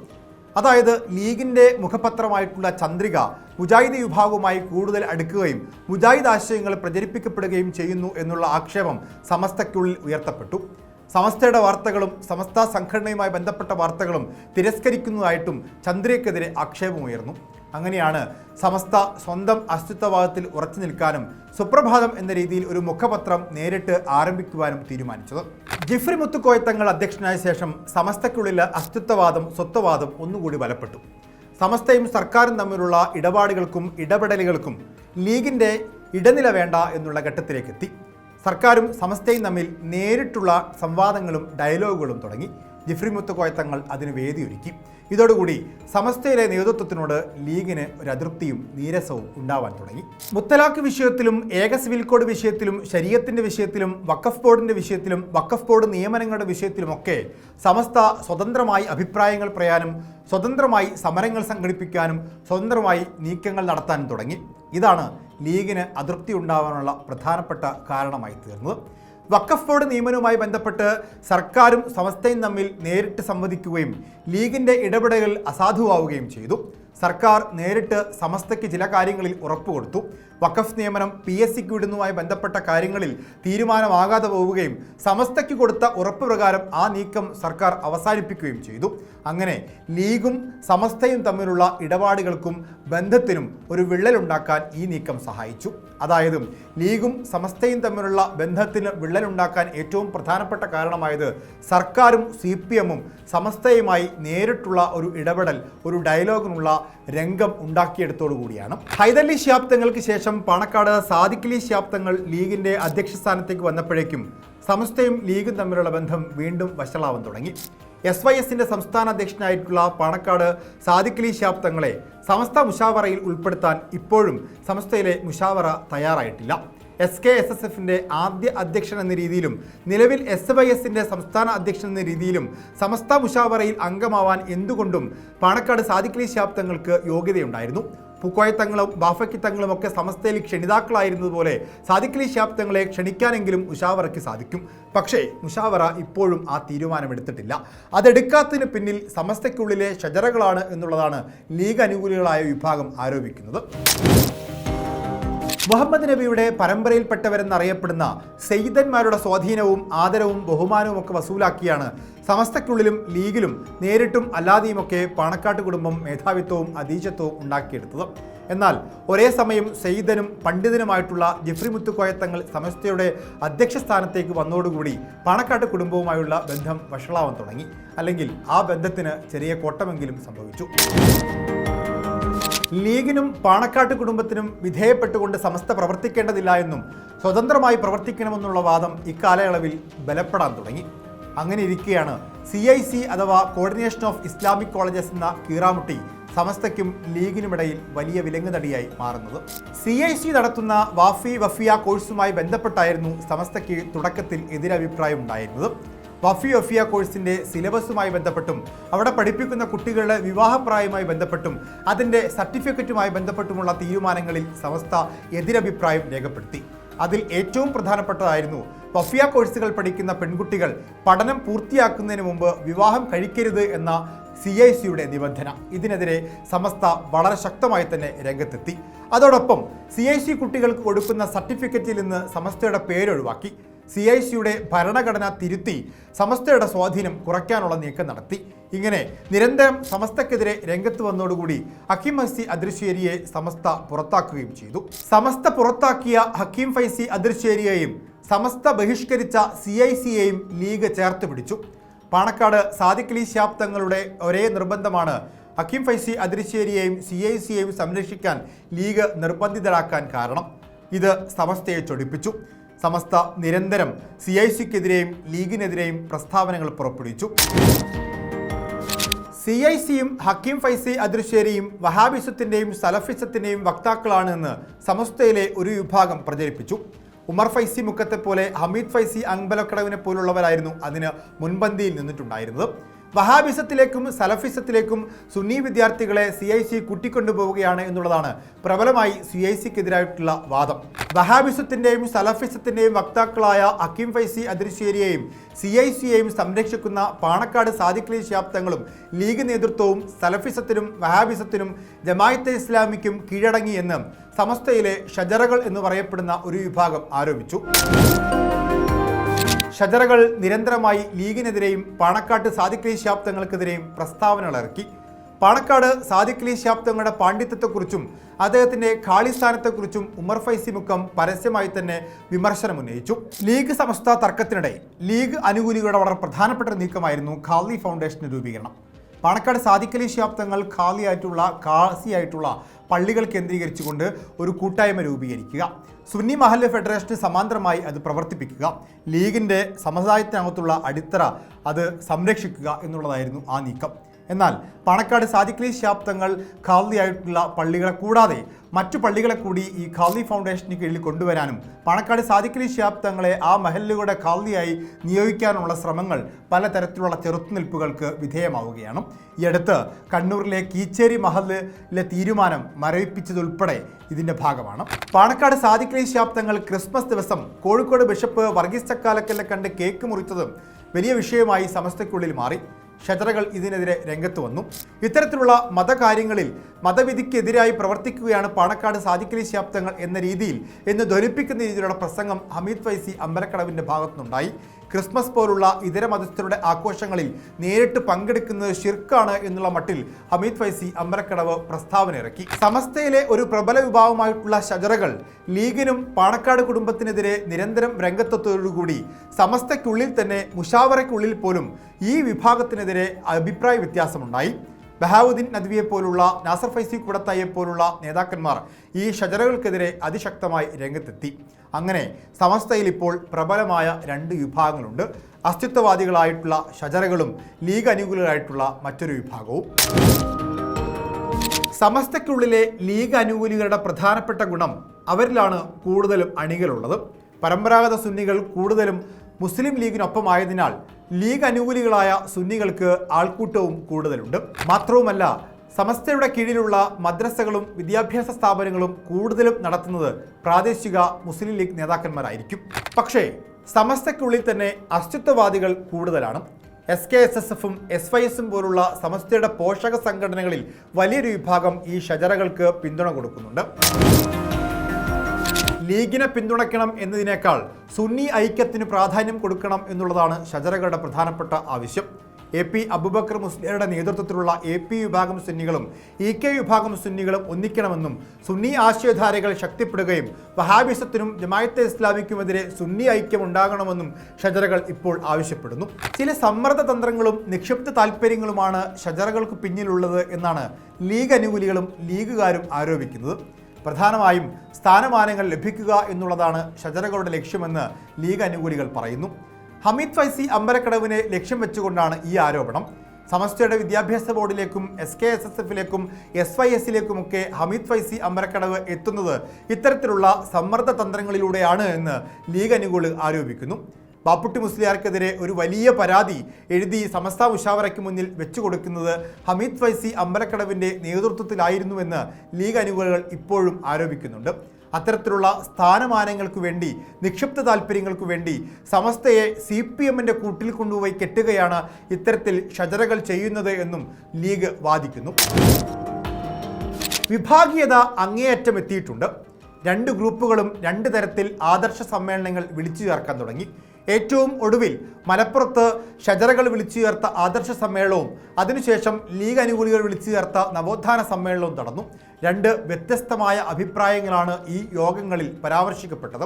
അതായത് ലീഗിൻ്റെ മുഖപത്രമായിട്ടുള്ള ചന്ദ്രിക മുജാഹിദ് വിഭാഗവുമായി കൂടുതൽ അടുക്കുകയും മുജാഹിദ് ആശയങ്ങൾ പ്രചരിപ്പിക്കപ്പെടുകയും ചെയ്യുന്നു എന്നുള്ള ആക്ഷേപം സമസ്തയ്ക്കുള്ളിൽ ഉയർത്തപ്പെട്ടു. സമസ്തയുടെ വാർത്തകളും സമസ്ത സംഘടനയുമായി ബന്ധപ്പെട്ട വാർത്തകളും തിരസ്കരിക്കുന്നതായിട്ടും ചന്ദ്രികയ്ക്കെതിരെ ആക്ഷേപമുയർന്നു. അങ്ങനെയാണ് സമസ്ത സ്വന്തം അസ്തിത്വവാദത്തിൽ ഉറച്ചു നിൽക്കാനും സുപ്രഭാതം എന്ന രീതിയിൽ ഒരു മുഖപത്രം നേരിട്ട് ആരംഭിക്കുവാനും തീരുമാനിച്ചത്. ജിഫ്രി മുത്തുക്കോയ തങ്ങൾ അധ്യക്ഷനായ ശേഷം സമസ്തയ്ക്കുള്ളിലെ അസ്തിത്വവാദം സ്വത്വവാദം ഒന്നുകൂടി ബലപ്പെട്ടു. സമസ്തയും സർക്കാരും തമ്മിലുള്ള ഇടപാടുകൾക്കും ഇടപെടലുകൾക്കും ലീഗിൻ്റെ ഇടനില വേണ്ട എന്നുള്ള ഘട്ടത്തിലേക്കെത്തി. സർക്കാരും സമസ്തയും തമ്മിൽ നേരിട്ടുള്ള സംവാദങ്ങളും ഡയലോഗുകളും തുടങ്ങി. ജിഫ്രി മുത്തുക്കോയ തങ്ങൾ അതിന് വേദിയൊരുക്കി. ഇതോടുകൂടി സമസ്തയിലെ നേതൃത്വത്തിനോട് ലീഗിന് ഒരു അതൃപ്തിയും നീരസവും ഉണ്ടാവാൻ തുടങ്ങി. മുത്തലാഖ് വിഷയത്തിലും ഏക സിവിൽ കോഡ് വിഷയത്തിലും ശരീഅത്തിന്റെ വിഷയത്തിലും വഖഫ് ബോർഡിന്റെ വിഷയത്തിലും വഖഫ് ബോർഡ് നിയമനങ്ങളുടെ വിഷയത്തിലുമൊക്കെ സമസ്ത സ്വതന്ത്രമായി അഭിപ്രായങ്ങൾ പറയാനും സ്വതന്ത്രമായി സമരങ്ങൾ സംഘടിപ്പിക്കാനും സ്വതന്ത്രമായി നീക്കങ്ങൾ നടത്താനും തുടങ്ങി. ഇതാണ് ലീഗിന് അതൃപ്തി ഉണ്ടാവാനുള്ള പ്രധാനപ്പെട്ട കാരണമായി തീർന്നത്. വഖഫ് ബോർഡ് നിയമനവുമായി ബന്ധപ്പെട്ട് സർക്കാരും സമസ്തയും തമ്മിൽ നേരിട്ട് സംവദിക്കുകയും ലീഗിൻ്റെ ഇടപെടലുകൾ അസാധുവാവുകയും ചെയ്തു. സർക്കാർ നേരിട്ട് സമസ്തയ്ക്ക് ചില കാര്യങ്ങളിൽ ഉറപ്പുകൊടുത്തു. വഖഫ് നിയമനം PSCക്ക് വിടുന്നതുമായി ബന്ധപ്പെട്ട കാര്യങ്ങളിൽ തീരുമാനമാകാതെ പോവുകയും സമസ്തയ്ക്ക് കൊടുത്ത ഉറപ്പ് പ്രകാരം ആ നീക്കം സർക്കാർ അവസാനിപ്പിക്കുകയും ചെയ്തു. അങ്ങനെ ലീഗും സമസ്തയും തമ്മിലുള്ള ഇടപാടുകൾക്കും ബന്ധത്തിനും ഒരു വിള്ളലുണ്ടാക്കാൻ ഈ നീക്കം സഹായിച്ചു. അതായത് ലീഗും സമസ്തയും തമ്മിലുള്ള ബന്ധത്തിന് വിള്ളലുണ്ടാക്കാൻ ഏറ്റവും പ്രധാനപ്പെട്ട കാരണമായത് സർക്കാരും CPM-ഉം സമസ്തയുമായി നേരിട്ടുള്ള ഒരു ഇടപെടൽ, ഒരു ഡയലോഗിനുള്ള രംഗം ഉണ്ടാക്കിയെടുത്തോടുകൂടിയാണ്. ഹൈദരലി ശിഹാബ് തങ്ങൾക്ക് ശേഷം പാണക്കാട് സാദിഖ് അലി ശിഹാബ് തങ്ങൾ ലീഗിൻ്റെ അധ്യക്ഷ സ്ഥാനത്തേക്ക് വന്നപ്പോഴേക്കും സമസ്തയും ലീഗും തമ്മിലുള്ള ബന്ധം വീണ്ടും വഷളാവാൻ തുടങ്ങി. SYSന്റെ സംസ്ഥാന അധ്യക്ഷനായിട്ടുള്ള പാണക്കാട് സാദിഖ് അലി ശിഹാബ് തങ്ങളെ സമസ്ത മുഷാവറയിൽ ഉൾപ്പെടുത്താൻ ഇപ്പോഴും സമസ്തയിലെ മുഷാവറ തയ്യാറായിട്ടില്ല. SKSSFന്റെ ആദ്യ അധ്യക്ഷൻ എന്ന രീതിയിലും നിലവിൽ SYSന്റെ സംസ്ഥാന അധ്യക്ഷൻ എന്ന രീതിയിലും സമസ്ത മുഷാവറയിൽ അംഗമാവാൻ എന്തുകൊണ്ടും പാണക്കാട് സാദിഖ് അലി ശിഹാബ് തങ്ങൾക്ക് യോഗ്യതയുണ്ടായിരുന്നു. പൂക്കോയ തങ്ങളും ബാഫക്കി തങ്ങളും ഒക്കെ സമസ്തയിൽ ക്ഷണിതാക്കളായിരുന്നതുപോലെ സാദിഖ് അലി ശിഹാബ് തങ്ങളെ ക്ഷണിക്കാനെങ്കിലും മുഷാവറയ്ക്ക് സാധിക്കും. പക്ഷേ മുഷാവറ ഇപ്പോഴും ആ തീരുമാനമെടുത്തിട്ടില്ല. അതെടുക്കാത്തതിന് പിന്നിൽ സമസ്തയ്ക്കുള്ളിലെ ഷജറകളാണ് എന്നുള്ളതാണ് ലീഗ് അനുകൂലികളായ വിഭാഗം ആരോപിക്കുന്നത്. മുഹമ്മദ് നബിയുടെ പരമ്പരയിൽപ്പെട്ടവരെന്നറിയപ്പെടുന്ന സെയ്ദന്മാരുടെ സ്വാധീനവും ആദരവും ബഹുമാനവും ഒക്കെ വസൂലാക്കിയാണ് സമസ്തയ്ക്കുള്ളിലും ലീഗിലും നേരിട്ടും അല്ലാതെയുമൊക്കെ പാണക്കാട്ട് കുടുംബം മേധാവിത്വവും അധീശത്വവും ഉണ്ടാക്കിയെടുത്തത്. എന്നാൽ ഒരേ സമയം സെയ്ദനും പണ്ഡിതനുമായിട്ടുള്ള ജിഫ്രി മുത്തുക്കോയ തങ്ങൾ സമസ്തയുടെ അധ്യക്ഷ സ്ഥാനത്തേക്ക് വന്നതോടുകൂടി പാണക്കാട്ട് കുടുംബവുമായുള്ള ബന്ധം വഷളാവാൻ തുടങ്ങി. അല്ലെങ്കിൽ ആ ബന്ധത്തിന് ചെറിയ കോട്ടമെങ്കിലും സംഭവിച്ചു. ലീഗിനും പാണക്കാട്ട് കുടുംബത്തിനും വിധേയപ്പെട്ടുകൊണ്ട് സമസ്ത പ്രവർത്തിക്കേണ്ടതില്ല എന്നും സ്വതന്ത്രമായി പ്രവർത്തിക്കണമെന്നുള്ള വാദം ഇക്കാലയളവിൽ ബലപ്പെടാൻ തുടങ്ങി. അങ്ങനെ ഇരിക്കെയാണ് CIC അഥവാ കോർഡിനേഷൻ ഓഫ് ഇസ്ലാമിക് കോളേജസ് എന്ന കീറാമുട്ടി സമസ്തയ്ക്കും ലീഗിനുമിടയിൽ വലിയ വിലങ്ങുതടിയായി മാറുന്നത്. CIC നടത്തുന്ന വഫിയ കോഴ്സുമായി ബന്ധപ്പെട്ടായിരുന്നു സമസ്തയ്ക്ക് തുടക്കത്തിൽ എതിരഭിപ്രായം ഉണ്ടായിരുന്നത്. വഫിയ കോഴ്സിൻ്റെ സിലബസുമായി ബന്ധപ്പെട്ടും അവിടെ പഠിപ്പിക്കുന്ന കുട്ടികളുടെ വിവാഹപ്രായവുമായി ബന്ധപ്പെട്ടും അതിൻ്റെ സർട്ടിഫിക്കറ്റുമായി ബന്ധപ്പെട്ടുമുള്ള തീരുമാനങ്ങളിൽ സമസ്ത എതിരഭിപ്രായം രേഖപ്പെടുത്തി. അതിൽ ഏറ്റവും പ്രധാനപ്പെട്ടതായിരുന്നു വഫിയ കോഴ്സുകൾ പഠിക്കുന്ന പെൺകുട്ടികൾ പഠനം പൂർത്തിയാക്കുന്നതിന് മുമ്പ് വിവാഹം കഴിക്കരുത് എന്ന CICയുടെ നിബന്ധന. ഇതിനെതിരെ സമസ്ത വളരെ ശക്തമായി തന്നെ രംഗത്തെത്തി. അതോടൊപ്പം CIC കുട്ടികൾക്ക് കൊടുക്കുന്ന സർട്ടിഫിക്കറ്റിൽ നിന്ന് സമസ്തയുടെ പേരൊഴിവാക്കി. CICയുടെ ഭരണഘടന തിരുത്തി സമസ്തയുടെ സ്വാധീനം കുറയ്ക്കാനുള്ള നീക്കം നടത്തി. ഇങ്ങനെ നിരന്തരം സമസ്തക്കെതിരെ രംഗത്ത് വന്നതോടുകൂടി ഹക്കീം ഫൈസി അദ്രിശ്ശേരിയെ സമസ്ത പുറത്താക്കുകയും ചെയ്തു. സമസ്ത പുറത്താക്കിയ ഹക്കീം ഫൈസി അദ്രിശ്ശേരിയെയും സമസ്ത ബഹിഷ്കരിച്ച CICയെയും ലീഗ് ചേർത്ത് പിടിച്ചു. പാണക്കാട് സാദിഖ് അലി ശിഹാബ് തങ്ങളുടെ ഒരേ നിർബന്ധമാണ് ഹക്കീം ഫൈസി അദ്രിശ്ശേരിയെയും CICയെയും സംരക്ഷിക്കാൻ ലീഗ് നിർബന്ധിതരാക്കാൻ കാരണം. ഇത് സമസ്തയെ ചൊടിപ്പിച്ചു. സമസ്ത നിരന്തരം CICക്കെതിരെയും ലീഗിനെതിരെയും പ്രസ്താവനകൾ പുറപ്പെടുവിച്ചു. CICയും ഹക്കീം ഫൈസി അദ്രിശ്ശേരിയും വഹാബിസത്തിൻ്റെയും സലഫിസത്തിൻ്റെയും വക്താക്കളാണ് എന്ന് സമസ്തയിലെ ഒരു വിഭാഗം പ്രചരിപ്പിച്ചു. ഉമർ ഫൈസി മുക്കത്തെ പോലെ ഹമീദ് ഫൈസി അമ്പലക്കടവിനെ പോലുള്ളവരായിരുന്നു അതിന് മുൻപന്തിയിൽ നിന്നിട്ടുണ്ടായിരുന്നത്. വഹാബിസത്തിലേക്കും സലഫിസത്തിലേക്കും സുന്നി വിദ്യാർത്ഥികളെ CIC കൂട്ടിക്കൊണ്ടുപോവുകയാണ് എന്നുള്ളതാണ് പ്രബലമായി CICക്കെതിരായിട്ടുള്ള വാദം. വഹാബിസത്തിൻ്റെയും സലഫിസത്തിൻ്റെയും വക്താക്കളായ ഹക്കീം ഫൈസി അതിർശ്ശേരിയെയും CICയെയും സംരക്ഷിക്കുന്ന പാണക്കാട് സാദിഖ് അലി ശിഹാബ് തങ്ങളും ലീഗ് നേതൃത്വവും സലഫിസത്തിനും വഹാബിസത്തിനും ജമാഅത്തെ ഇസ്ലാമിക്കും കീഴടങ്ങിയെന്ന് സമസ്തയിലെ ഷജറകൾ എന്ന് പറയപ്പെടുന്ന ഒരു വിഭാഗം ആരോപിച്ചു. ഷജറകൾ നിരന്തരമായി ലീഗിനെതിരെയും പാണക്കാട്ട് സാദിഖ് അലി ശിഹാബ് തങ്ങൾക്കെതിരെയും പ്രസ്താവനകൾ ഇറക്കി. പാണക്കാട് സാദിഖ് അലി ശിഹാബ് തങ്ങളുടെ പാണ്ഡിത്യത്തെക്കുറിച്ചും അദ്ദേഹത്തിൻ്റെ ഖാളിസ്ഥാനത്തെക്കുറിച്ചും ഉമർ ഫൈസി മുക്കം പരസ്യമായി തന്നെ വിമർശനമുന്നയിച്ചു. ലീഗ് സമസ്ത തർക്കത്തിനിടെ ലീഗ് അനുകൂലികളുടെ വളരെ പ്രധാനപ്പെട്ട നീക്കമായിരുന്നു ഖാളി ഫൗണ്ടേഷൻ രൂപീകരണം. പാണക്കാട് സാദിഖ് അലി ശിഹാബ് തങ്ങൾ ഖാസിയായിട്ടുള്ള പള്ളികൾ കേന്ദ്രീകരിച്ചുകൊണ്ട് ഒരു കൂട്ടായ്മ രൂപീകരിക്കുക, സുന്നി മഹല്ല് ഫെഡറേഷന് സമാന്തരമായി അത് പ്രവർത്തിപ്പിക്കുക, ലീഗിൻ്റെ സമുദായത്തിനകത്തുള്ള അടിത്തറ അത് സംരക്ഷിക്കുക എന്നുള്ളതായിരുന്നു ആ നീക്കം. എന്നാൽ പാണക്കാട് സാദിഖ് അലി ശിഹാബ് തങ്ങൾ ഖാളിയായിട്ടുള്ള പള്ളികളെ കൂടാതെ മറ്റു പള്ളികളെ കൂടി ഈ ഖാളി ഫൗണ്ടേഷന് കീഴിൽ കൊണ്ടുവരാനും പാണക്കാട് സാദിഖ് അലി ശിഹാബ് തങ്ങളെ ആ മഹല്ലുകളുടെ ഖാളിയായി നിയോഗിക്കാനുള്ള ശ്രമങ്ങൾ പലതരത്തിലുള്ള ചെറുത്തുനിൽപ്പുകൾക്ക് വിധേയമാവുകയാണ്. ഈ അടുത്ത് കണ്ണൂരിലെ കീച്ചേരി മഹല്ലിലെ തീരുമാനം മരവിപ്പിച്ചതുൾപ്പെടെ ഇതിൻ്റെ ഭാഗമാണ്. പാണക്കാട് സാദിഖ് അലി ശിഹാബ് തങ്ങൾ ക്രിസ്മസ് ദിവസം കോഴിക്കോട് ബിഷപ്പ് വർഗീസ് ചക്കാലക്കലിനെ കണ്ട് കേക്ക് മുറിച്ചതും വലിയ വിഷയമായി സമസ്തയ്ക്കുള്ളിൽ മാറി. ഷജറകൾ ഇതിനെതിരെ രംഗത്ത് വന്നു. ഇത്തരത്തിലുള്ള മതകാര്യങ്ങളിൽ മതവിധിക്കെതിരായി പ്രവർത്തിക്കുകയാണ് പാണക്കാട് സാദിഖ് അലി ശിഹാബ് തങ്ങൾ എന്ന രീതിയിൽ എന്ന് ധ്വനിപ്പിക്കുന്ന രീതിയിലുള്ള പ്രസംഗം ഹമീദ് ഫൈസി അമ്പലക്കടവിൻ്റെ ഭാഗത്തുനിന്നുണ്ടായി. ക്രിസ്മസ് പോലുള്ള ഇതര മതസ്ഥരുടെ ആഘോഷങ്ങളിൽ നേരിട്ട് പങ്കെടുക്കുന്നത് ശിർക്കാണ് എന്നുള്ള മട്ടിൽ ഹമീദ് ഫൈസി അമ്പലക്കടവ് പ്രസ്താവന ഇറക്കി. സമസ്തയിലെ ഒരു പ്രബല വിഭാഗമായിട്ടുള്ള ഷജറകൾ ലീഗിനും പാണക്കാട് കുടുംബത്തിനെതിരെ നിരന്തരം രംഗത്തെത്തോടുകൂടി സമസ്തയ്ക്കുള്ളിൽ തന്നെ മുഷാവറയ്ക്കുള്ളിൽ പോലും ഈ വിഭാഗത്തിനെതിരെ അഭിപ്രായ വ്യത്യാസമുണ്ടായി. ബഹാവുദ്ദീൻ നദ്വിയെ പോലുള്ള നാസർ ഫൈസി കുടത്തായെ പോലുള്ള നേതാക്കന്മാർ ഈ ഷജറകൾക്കെതിരെ അതിശക്തമായി രംഗത്തെത്തി. അങ്ങനെ സമസ്തയിൽ ഇപ്പോൾ പ്രബലമായ രണ്ട് വിഭാഗങ്ങളുണ്ട്. അസ്തിത്വവാദികളായിട്ടുള്ള ഷജറകളും ലീഗ് അനുകൂലികളായിട്ടുള്ള മറ്റൊരു വിഭാഗവും. സമസ്തയ്ക്കുള്ളിലെ ലീഗ് അനുകൂലികളുടെ പ്രധാനപ്പെട്ട ഗുണം അവരിലാണ് കൂടുതലും അണികളുള്ളത്. പരമ്പരാഗത സുന്നികൾ കൂടുതലും മുസ്ലിം ലീഗിനൊപ്പമായതിനാൽ ലീഗ് അനുകൂലികളായ സുന്നികൾക്ക് ആൾക്കൂട്ടവും കൂടുതലുണ്ട്. മാത്രവുമല്ല, സമസ്തയുടെ കീഴിലുള്ള മദ്രസകളും വിദ്യാഭ്യാസ സ്ഥാപനങ്ങളും കൂടുതലും നടത്തുന്നത് പ്രാദേശിക മുസ്ലിം ലീഗ് നേതാക്കന്മാരായിരിക്കും. പക്ഷേ സമസ്തയ്ക്കുള്ളിൽ തന്നെ അസ്തിത്വവാദികൾ കൂടുതലാണ്. SKSSFും SYSും പോലുള്ള സമസ്തയുടെ പോഷക സംഘടനകളിൽ വലിയൊരു വിഭാഗം ഈ ഷജറകൾക്ക് പിന്തുണ കൊടുക്കുന്നുണ്ട്. ലീഗിനെ പിന്തുണയ്ക്കണം എന്നതിനേക്കാൾ സുന്നി ഐക്യത്തിന് പ്രാധാന്യം കൊടുക്കണം എന്നുള്ളതാണ് ഷജറകളുടെ പ്രധാനപ്പെട്ട ആവശ്യം. AP അബൂബക്കർ മുസ്ലിയാരുടെ നേതൃത്വത്തിലുള്ള AP വിഭാഗം സുന്നികളും EK വിഭാഗം സുന്നികളും ഒന്നിക്കണമെന്നും സുന്നി ആശയധാരകൾ ശക്തിപ്പെടുകയും വഹാബിസത്തിനും ജമാഅത്തെ ഇസ്ലാമിക്കുമെതിരെ സുന്നി ഐക്യം ഉണ്ടാകണമെന്നും ഷജറകൾ ഇപ്പോൾ ആവശ്യപ്പെടുന്നു. ചില സമ്മർദ്ദ തന്ത്രങ്ങളും നിക്ഷിപ്ത താൽപ്പര്യങ്ങളുമാണ് ഷജറകൾക്ക് പിന്നിലുള്ളത് എന്നാണ് ലീഗ് അനുകൂലികളും ലീഗുകാരും ആരോപിക്കുന്നത്. പ്രധാനമായും സ്ഥാനമാനങ്ങൾ ലഭിക്കുക എന്നുള്ളതാണ് ഷജറകളുടെ ലക്ഷ്യമെന്ന് ലീഗ് അനുകൂലികൾ പറയുന്നു. ഹമീദ് ഫൈസി അമ്പലക്കടവിനെ ലക്ഷ്യം വെച്ചുകൊണ്ടാണ് ഈ ആരോപണം. സമസ്തയുടെ വിദ്യാഭ്യാസ ബോർഡിലേക്കും SKSSFിലേക്കും SYSിലേക്കുമൊക്കെ ഹമീദ് ഫൈസി അമ്പലക്കടവ് എത്തുന്നത് ഇത്തരത്തിലുള്ള സമ്മർദ്ദ തന്ത്രങ്ങളിലൂടെയാണ് എന്ന് ലീഗ് അനുകൂലികൾ ആരോപിക്കുന്നു. ബാപ്പുട്ടി മുസ്ലിയാർക്കെതിരെ ഒരു വലിയ പരാതി എഴുതി സമസ്ത മുഷാവറയ്ക്ക് മുന്നിൽ വെച്ചുകൊടുക്കുന്നത് ഹമീദ് ഫൈസി അമ്പലക്കടവിൻ്റെ നേതൃത്വത്തിലായിരുന്നുവെന്ന് ലീഗ് അനുകൂലികൾ ഇപ്പോഴും ആരോപിക്കുന്നുണ്ട്. അത്തരത്തിലുള്ള സ്ഥാനമാനങ്ങൾക്ക് വേണ്ടി നിക്ഷിപ്ത താൽപ്പര്യങ്ങൾക്ക് വേണ്ടി സമസ്തയെ CPMന്റെ കൂട്ടിൽ കൊണ്ടുപോയി കെട്ടുകയാണ് ഇത്തരത്തിൽ ഷജറകൾ ചെയ്യുന്നത് എന്നും ലീഗ് വാദിക്കുന്നു. വിഭാഗീയത അങ്ങേയറ്റം എത്തിയിട്ടുണ്ട്. രണ്ട് ഗ്രൂപ്പുകളും രണ്ട് തരത്തിൽ ആദർശ സമ്മേളനങ്ങൾ വിളിച്ചു ചേർക്കാൻ തുടങ്ങി. ഏറ്റവും ഒടുവിൽ മലപ്പുറത്ത് ഷജറകൾ വിളിച്ചു ചേർത്ത ആദർശ സമ്മേളനവും അതിനുശേഷം ലീഗ് അനുകൂലികൾ വിളിച്ചു ചേർത്ത നവോത്ഥാന സമ്മേളനവും നടന്നു. രണ്ട് വ്യത്യസ്തമായ അഭിപ്രായങ്ങളാണ് ഈ യോഗങ്ങളിൽ പരാമർശിക്കപ്പെട്ടത്.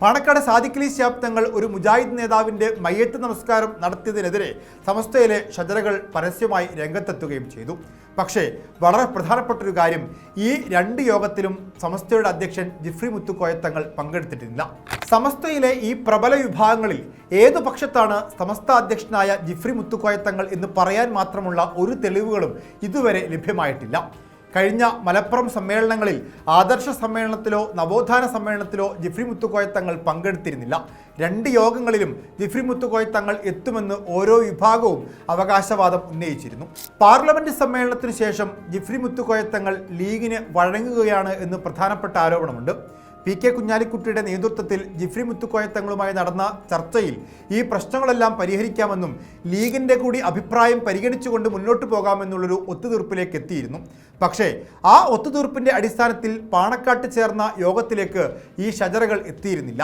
പാണക്കാട് സാദിഖ് അലി ശിഹാബ് തങ്ങൾ ഒരു മുജാഹിദ് നേതാവിൻ്റെ മയ്യത്ത് നമസ്കാരം നടത്തിയതിനെതിരെ സമസ്തയിലെ ഷജറകൾ പരസ്യമായി രംഗത്തെത്തുകയും ചെയ്തു. പക്ഷേ വളരെ പ്രധാനപ്പെട്ടൊരു കാര്യം, ഈ രണ്ട് യോഗത്തിലും സമസ്തയുടെ അധ്യക്ഷൻ ജിഫ്രി മുത്തുക്കോയ തങ്ങൾ പങ്കെടുത്തിട്ടില്ല. സമസ്തയിലെ ഈ പ്രബല വിഭാഗങ്ങളിൽ ഏതു പക്ഷത്താണ് സമസ്ത അധ്യക്ഷനായ ജിഫ്രി മുത്തുക്കോയ തങ്ങൾ എന്ന് പറയാൻ മാത്രമുള്ള ഒരു തെളിവുകളും ഇതുവരെ ലഭ്യമായിട്ടില്ല. കഴിഞ്ഞ മലപ്പുറം സമ്മേളനങ്ങളിൽ ആദർശ സമ്മേളനത്തിലോ നവോത്ഥാന സമ്മേളനത്തിലോ ജിഫ്രി മുത്തുക്കോയ തങ്ങൾ പങ്കെടുത്തിരുന്നില്ല. 2 യോഗങ്ങളിലും ജിഫ്രി മുത്തുക്കോയ തങ്ങൾ എത്തുമെന്ന് ഓരോ വിഭാഗവും അവകാശവാദം ഉന്നയിച്ചിരുന്നു. പാർലമെന്റ് സമ്മേളനത്തിനു ശേഷം ജിഫ്രി മുത്തുക്കോയ തങ്ങൾ ലീഗിന് വഴങ്ങുകയാണ് എന്ന് പ്രധാനപ്പെട്ട ആരോപണമുണ്ട്. പി.കെ. കുഞ്ഞാലിക്കുട്ടിയുടെ നേതൃത്വത്തിൽ ജിഫ്രി മുത്തുക്കോയ തങ്ങളുമായി നടന്ന ചർച്ചയിൽ ഈ പ്രശ്നങ്ങളെല്ലാം പരിഹരിക്കാമെന്നും ലീഗിൻ്റെ കൂടി അഭിപ്രായം പരിഗണിച്ചുകൊണ്ട് മുന്നോട്ട് പോകാമെന്നുള്ളൊരു ഒത്തുതീർപ്പിലേക്ക് എത്തിയിരുന്നു. പക്ഷേ ആ ഒത്തുതീർപ്പിൻ്റെ അടിസ്ഥാനത്തിൽ പാണക്കാട്ട് ചേർന്ന യോഗത്തിലേക്ക് ഈ ഷജറകൾ എത്തിയിരുന്നില്ല.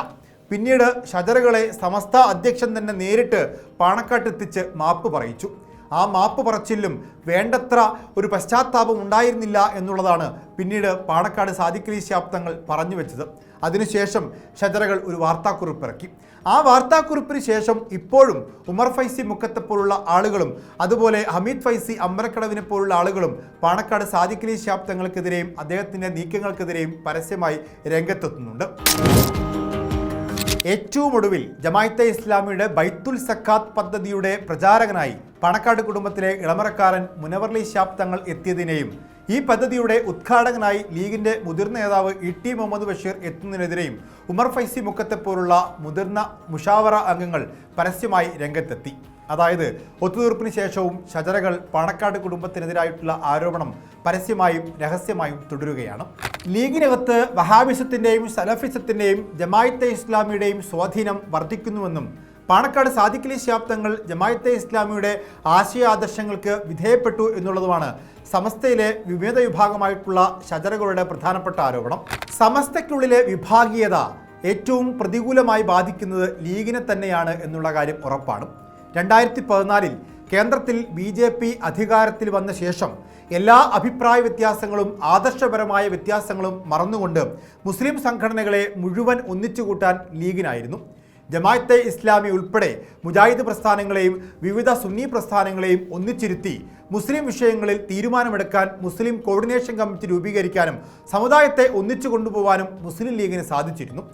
പിന്നീട് ഷജറകളെ സമസ്ത അധ്യക്ഷൻ തന്നെ നേരിട്ട് പാണക്കാട്ടെത്തിച്ച് മാപ്പ് പറയിച്ചു. ആ മാപ്പ് പറച്ചിലും വേണ്ടത്ര ഒരു പശ്ചാത്താപം ഉണ്ടായിരുന്നില്ല എന്നുള്ളതാണ് പിന്നീട് പാണക്കാട് സാദിഖ് അലി ശിഹാബ് തങ്ങൾ പറഞ്ഞു വെച്ചത്. അതിനുശേഷം ഷജറകൾ ഒരു വാർത്താക്കുറിപ്പ് ഇറക്കി. ആ വാർത്താക്കുറിപ്പിന് ശേഷം ഇപ്പോഴും ഉമർ ഫൈസി മുക്കത്തെ പോലുള്ള ആളുകളും അതുപോലെ ഹമീദ് ഫൈസി അമ്പലക്കടവിനെ പോലുള്ള ആളുകളും പാണക്കാട് സാദിഖ് അലി ശിഹാബ് തങ്ങൾക്കെതിരെയും അദ്ദേഹത്തിൻ്റെ നീക്കങ്ങൾക്കെതിരെയും പരസ്യമായി രംഗത്തെത്തുന്നുണ്ട്. ഏറ്റവും ഒടുവിൽ ജമാഅത്തെ ഇസ്ലാമിയുടെ ബൈത്തുൽ സക്കാത്ത് പദ്ധതിയുടെ പ്രചാരകനായി പാണക്കാട് കുടുംബത്തിലെ ഇളമറക്കാരൻ മുനവർലി ശിഹാബ് തങ്ങൾ എത്തിയതിനെയും ഈ പദ്ധതിയുടെ ഉദ്ഘാടകനായി ലീഗിൻ്റെ മുതിർന്ന നേതാവ് ഇ.ടി. മുഹമ്മദ് ബഷീർ എത്തുന്നതിനെതിരെയും ഉമർ ഫൈസി മുക്കത്തെ പോലുള്ള മുതിർന്ന മുഷാവറ അംഗങ്ങൾ പരസ്യമായി രംഗത്തെത്തി. അതായത് ഒത്തുതീർപ്പിന് ശേഷവും ഷജറകൾ പാണക്കാട് കുടുംബത്തിനെതിരായിട്ടുള്ള ആരോപണം പരസ്യമായും രഹസ്യമായും തുടരുകയാണ്. ലീഗിനകത്ത് വഹാബിസത്തിൻ്റെയും സലഫിസത്തിൻ്റെയും ജമാഅത്തെ ഇസ്ലാമിയുടെയും സ്വാധീനം വർദ്ധിക്കുന്നുവെന്നും പാണക്കാട് സാദിഖ് അലി ശിഹാബ് തങ്ങൾ ജമാഅത്തെ ഇസ്ലാമിയുടെ ആശയാദർശങ്ങൾക്ക് വിധേയപ്പെട്ടു എന്നുള്ളതുമാണ് സമസ്തയിലെ വിവിധ വിഭാഗമായിട്ടുള്ള ഷജറകളുടെ പ്രധാനപ്പെട്ട ആരോപണം. സമസ്തയ്ക്കുള്ളിലെ വിഭാഗീയത ഏറ്റവും പ്രതികൂലമായി ബാധിക്കുന്നത് ലീഗിനെ തന്നെയാണ് എന്നുള്ള കാര്യം ഉറപ്പാണ്. 2014 കേന്ദ്രത്തിൽ BJP അധികാരത്തിൽ വന്ന ശേഷം എല്ലാ അഭിപ്രായ വ്യത്യാസങ്ങളും ആദർശപരമായ വ്യത്യാസങ്ങളും മറന്നുകൊണ്ട് മുസ്ലിം സംഘടനകളെ മുഴുവൻ ഒന്നിച്ചുകൂട്ടാൻ ലീഗിനായിരുന്നു. ജമാഅത്തെ ഇസ്ലാമി ഉൾപ്പെടെ മുജാഹിദ് പ്രസ്ഥാനങ്ങളെയും വിവിധ സുന്നി പ്രസ്ഥാനങ്ങളെയും ഒന്നിച്ചിരുത്തി മുസ്ലിം വിഷയങ്ങളിൽ തീരുമാനമെടുക്കാൻ മുസ്ലിം കോർഡിനേഷൻ കമ്മിറ്റി രൂപീകരിക്കാനും സമുദായത്തെ ഒന്നിച്ചു കൊണ്ടുപോകാനും മുസ്ലിം ലീഗിന് സാധിച്ചിരുന്നു.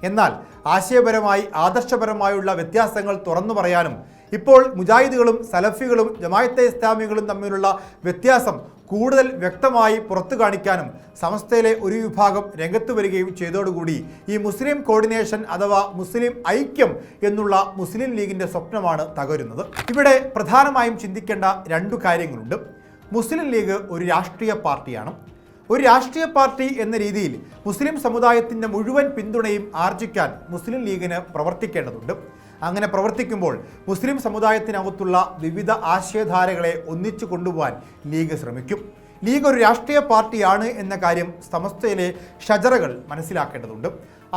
എന്നാൽ ആശയപരമായി ആദർശപരമായുള്ള വ്യത്യാസങ്ങൾ തുറന്നു പറയാനും ഇപ്പോൾ മുജാഹിദുകളും സലഫികളും ജമാഅത്തെ ഇസ്ലാമികളും തമ്മിലുള്ള വ്യത്യാസം കൂടുതൽ വ്യക്തമായി പുറത്തു കാണിക്കാനും സമസ്തയിലെ ഒരു വിഭാഗം രംഗത്ത് വരികയും ചെയ്തതോടുകൂടി ഈ മുസ്ലിം കോർഡിനേഷൻ അഥവാ മുസ്ലിം ഐക്യം എന്നുള്ള മുസ്ലിം ലീഗിൻ്റെ സ്വപ്നമാണ് തകരുന്നത്. ഇവിടെ പ്രധാനമായും ചിന്തിക്കേണ്ട 2 കാര്യങ്ങളുണ്ട്. മുസ്ലിം ലീഗ് ഒരു രാഷ്ട്രീയ പാർട്ടിയാണ്. ഒരു രാഷ്ട്രീയ പാർട്ടി എന്ന രീതിയിൽ മുസ്ലിം സമുദായത്തിൻ്റെ മുഴുവൻ പിന്തുണയും ആർജിക്കാൻ മുസ്ലിം ലീഗിന് പ്രവർത്തിക്കേണ്ടതുണ്ട്. അങ്ങനെ പ്രവർത്തിക്കുമ്പോൾ മുസ്ലിം സമുദായത്തിനകത്തുള്ള വിവിധ ആശയധാരകളെ ഒന്നിച്ചു കൊണ്ടുപോകാൻ ലീഗ് ശ്രമിക്കും. ലീഗ് ഒരു രാഷ്ട്രീയ പാർട്ടിയാണ് എന്ന കാര്യം സമസ്തയിലെ ഷജറകൾ മനസ്സിലാക്കേണ്ടതുണ്ട്.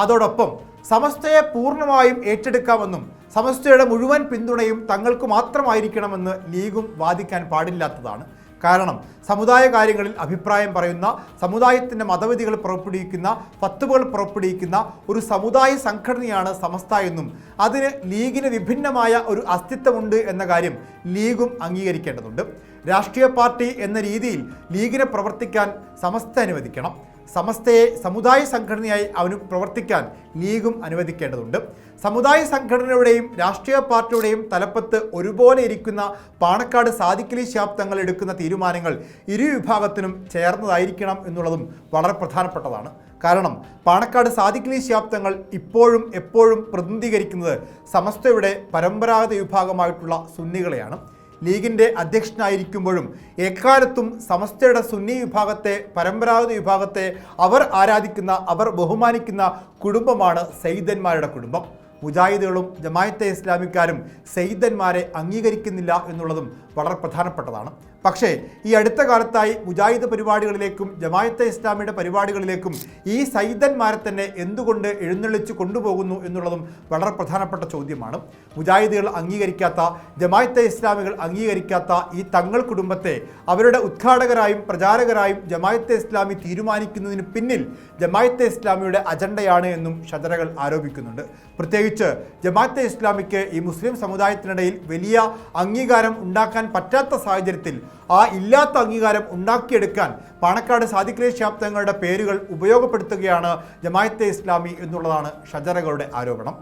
അതോടൊപ്പം സമസ്തയെ പൂർണ്ണമായും ഏറ്റെടുക്കാമെന്നും സമസ്തയുടെ മുഴുവൻ പിന്തുണയും തങ്ങൾക്ക് മാത്രമായിരിക്കണമെന്ന് ലീഗും വാദിക്കാൻ പാടില്ലാത്തതാണ്. കാരണം സമുദായ കാര്യങ്ങളിൽ അഭിപ്രായം പറയുന്ന, സമുദായത്തിൻ്റെ മതവിധികൾ പുറപ്പെടുവിക്കുന്ന, ഫത്വകൾ പുറപ്പെടുവിക്കുന്ന ഒരു സമുദായ സംഘടനയാണ് സമസ്ത എന്നും അതിന് ലീഗിന് വിഭിന്നമായ ഒരു അസ്തിത്വമുണ്ട് എന്ന കാര്യം ലീഗും അംഗീകരിക്കേണ്ടതുണ്ട്. രാഷ്ട്രീയ പാർട്ടി എന്ന രീതിയിൽ ലീഗിനെ പ്രവർത്തിക്കാൻ സമസ്ത അനുവദിക്കണം. സമസ്തയെ സമുദായ സംഘടനയായി അവന് പ്രവർത്തിക്കാൻ ലീഗും അനുവദിക്കേണ്ടതുണ്ട്. സമുദായ സംഘടനയുടെയും രാഷ്ട്രീയ പാർട്ടിയുടെയും തലപ്പത്ത് ഒരുപോലെ ഇരിക്കുന്ന പാണക്കാട് സാദിഖ് അലി ശിഹാബ് തങ്ങൾ എടുക്കുന്ന തീരുമാനങ്ങൾ ഇരു വിഭാഗത്തിനും ചേർന്നതായിരിക്കണം എന്നുള്ളതും വളരെ പ്രധാനപ്പെട്ടതാണ്. കാരണം പാണക്കാട് സാദിഖ് അലി ശിഹാബ് തങ്ങൾ ഇപ്പോഴും എപ്പോഴും പ്രതിനിധീകരിക്കുന്നത് സമസ്തയുടെ പരമ്പരാഗത വിഭാഗമായിട്ടുള്ള സുന്നികളെയാണ്. ലീഗിൻ്റെ അധ്യക്ഷനായിരിക്കുമ്പോഴും എക്കാലത്തും സമസ്തയുടെ സുന്നി വിഭാഗത്തെ, പരമ്പരാഗത വിഭാഗത്തെ അവർ ആരാധിക്കുന്ന, അവർ ബഹുമാനിക്കുന്ന കുടുംബമാണ് സയ്യിദന്മാരുടെ കുടുംബം. മുജാഹിദുകളും ജമാഅത്തെ ഇസ്ലാമിക്കാരും സയ്യിദന്മാരെ അംഗീകരിക്കുന്നില്ല എന്നുള്ളതും വളരെ പ്രധാനപ്പെട്ടതാണ്. പക്ഷേ ഈ അടുത്ത കാലത്തായി മുജാഹിദ് പരിപാടികളിലേക്കും ജമാഅത്തെ ഇസ്ലാമിയുടെ പരിപാടികളിലേക്കും ഈ സയ്യിദന്മാരെ തന്നെ എന്തുകൊണ്ട് എഴുന്നള്ളിച്ച് കൊണ്ടുപോകുന്നു എന്നുള്ളതും വളരെ പ്രധാനപ്പെട്ട ചോദ്യമാണ്. മുജാഹിദുകൾ അംഗീകരിക്കാത്ത, ജമാഅത്തെ ഇസ്ലാമികൾ അംഗീകരിക്കാത്ത ഈ തങ്ങൾ കുടുംബത്തെ അവരുടെ ഉദ്ഘാടകരായും പ്രചാരകരായും ജമാഅത്തെ ഇസ്ലാമി തീരുമാനിക്കുന്നതിന് പിന്നിൽ ജമാഅത്തെ ഇസ്ലാമിയുടെ അജണ്ടയാണ് എന്നും ഷജറകൾ ആരോപിക്കുന്നുണ്ട്. പ്രത്യേകിച്ച് ജമാഅത്തെ ഇസ്ലാമിക്ക് ഈ മുസ്ലിം സമുദായത്തിനിടയിൽ വലിയ അംഗീകാരം ഉണ്ടാക്കാൻ പറ്റാത്ത സാഹചര്യത്തിൽ ആ ഇല്ലാത്ത അംഗീകാരം ഉണ്ടാക്കിയെടുക്കാൻ പാണക്കാട് സാദിഖ് അലി ശിഹാബ് തങ്ങളുടെ പേരുകൾ ഉപയോഗപ്പെടുത്തുകയാണ് ജമാഅത്തെ ഇസ്ലാമി എന്നുള്ളതാണ് ഷജറകളുടെ ആരോപണം.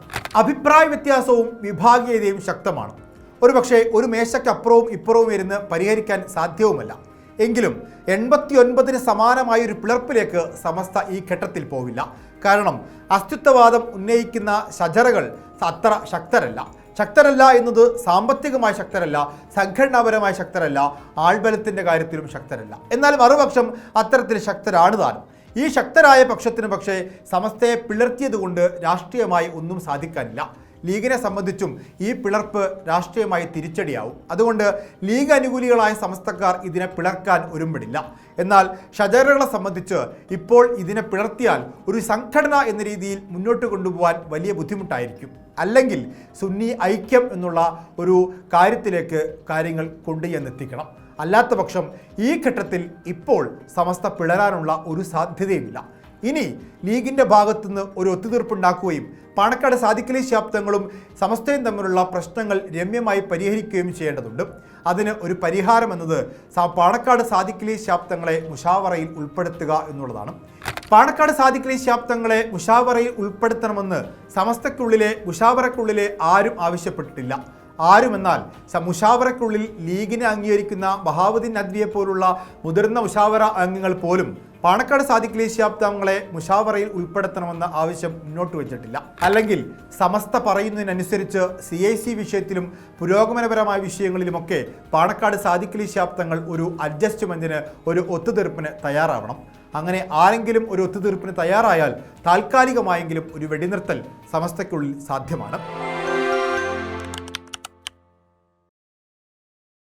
അഭിപ്രായ വ്യത്യാസവും വിഭാഗീയതയും ശക്തമാണ്. ഒരുപക്ഷെ ഒരു മേശക്കപ്പുറവും ഇപ്പുറവും ഇരുന്ന് പരിഹരിക്കാൻ സാധ്യവുമല്ല. എങ്കിലും 89-ന് സമാനമായ ഒരു പിളർപ്പിലേക്ക് സമസ്ത ഈ ഘട്ടത്തിൽ പോവില്ല. കാരണം അസ്തിത്വവാദം ഉന്നയിക്കുന്ന ഷജറകൾ അത്ര ശക്തരല്ല എന്നത് സാമ്പത്തികമായി ശക്തരല്ല, സംഘടനാപരമായി ശക്തരല്ല, ആൾബലത്തിൻ്റെ കാര്യത്തിലും ശക്തരല്ല. എന്നാൽ മറുപക്ഷം അത്തരത്തിൽ ശക്തരാണ് താനും. ഈ ശക്തരായ പക്ഷത്തിന് പക്ഷേ സമസ്തയെ പിളർത്തിയതുകൊണ്ട് രാഷ്ട്രീയമായി ഒന്നും സാധിക്കാനില്ല. ലീഗിനെ സംബന്ധിച്ചും ഈ പിളർപ്പ് രാഷ്ട്രീയമായി തിരിച്ചടിയാവും. അതുകൊണ്ട് ലീഗ് അനുകൂലികളായ സമസ്തക്കാർ ഇതിനെ പിളർക്കാൻ ഒരുമ്പെടില്ല. എന്നാൽ ഷജറകളെ സംബന്ധിച്ച് ഇപ്പോൾ ഇതിനെ പിളർത്തിയാൽ ഒരു സംഘടന എന്ന രീതിയിൽ മുന്നോട്ട് കൊണ്ടുപോകാൻ വലിയ ബുദ്ധിമുട്ടായിരിക്കും. അല്ലെങ്കിൽ സുന്നി ഐക്യം എന്നുള്ള ഒരു കാര്യത്തിലേക്ക് കാര്യങ്ങൾ കൊണ്ടുചെന്നെത്തിക്കണം. അല്ലാത്ത പക്ഷം ഈ ഘട്ടത്തിൽ ഇപ്പോൾ സമസ്ത പിളരാനുള്ള ഒരു സാധ്യതയുമില്ല. ഇനി ലീഗിൻ്റെ ഭാഗത്തുനിന്ന് ഒരു ഒത്തുതീർപ്പുണ്ടാക്കുകയും പാണക്കാട് സാദിഖലി ശിഹാബ് തങ്ങളും സമസ്തയും തമ്മിലുള്ള പ്രശ്നങ്ങൾ രമ്യമായി പരിഹരിക്കുകയും ചെയ്യേണ്ടതുണ്ട്. അതിന് ഒരു പരിഹാരം എന്നത് പാണക്കാട് സാദിഖലി ശിഹാബ് തങ്ങളെ മുഷാവറയിൽ ഉൾപ്പെടുത്തുക എന്നുള്ളതാണ്. പാണക്കാട് സാദിഖലി ശിഹാബ് തങ്ങളെ മുഷാവറയിൽ ഉൾപ്പെടുത്തണമെന്ന് സമസ്തയ്ക്കുള്ളിലെ മുഷാവറയ്ക്കുള്ളിലെ ആരും ആവശ്യപ്പെട്ടിട്ടില്ല. ആരുമെന്നാൽ മുഷാവറയ്ക്കുള്ളിൽ ലീഗിനെ അംഗീകരിക്കുന്ന ബഹാവുദ്ദീൻ നദ്വിയെ പോലുള്ള മുതിർന്ന മുഷാവറ അംഗങ്ങൾ പോലും പാണക്കാട് സാദിഖലി ശിഹാബ് തങ്ങളെ മുഷാവറയിൽ ഉൾപ്പെടുത്തണമെന്ന ആവശ്യം മുന്നോട്ട് വെച്ചിട്ടില്ല. അല്ലെങ്കിൽ സമസ്ത പറയുന്നതിനനുസരിച്ച് CIC വിഷയത്തിലും പുരോഗമനപരമായ വിഷയങ്ങളിലുമൊക്കെ പാണക്കാട് സാദിഖലി ശിഹാബ് തങ്ങൾ ഒരു അഡ്ജസ്റ്റ്മെൻറ്റിന്, ഒരു ഒത്തുതീർപ്പിന് തയ്യാറാവണം. അങ്ങനെ ആരെങ്കിലും ഒരു ഒത്തുതീർപ്പിന് തയ്യാറായാൽ താൽക്കാലികമായെങ്കിലും ഒരു വെടിനിർത്തൽ സമസ്തയ്ക്കുള്ളിൽ സാധ്യമാണ്.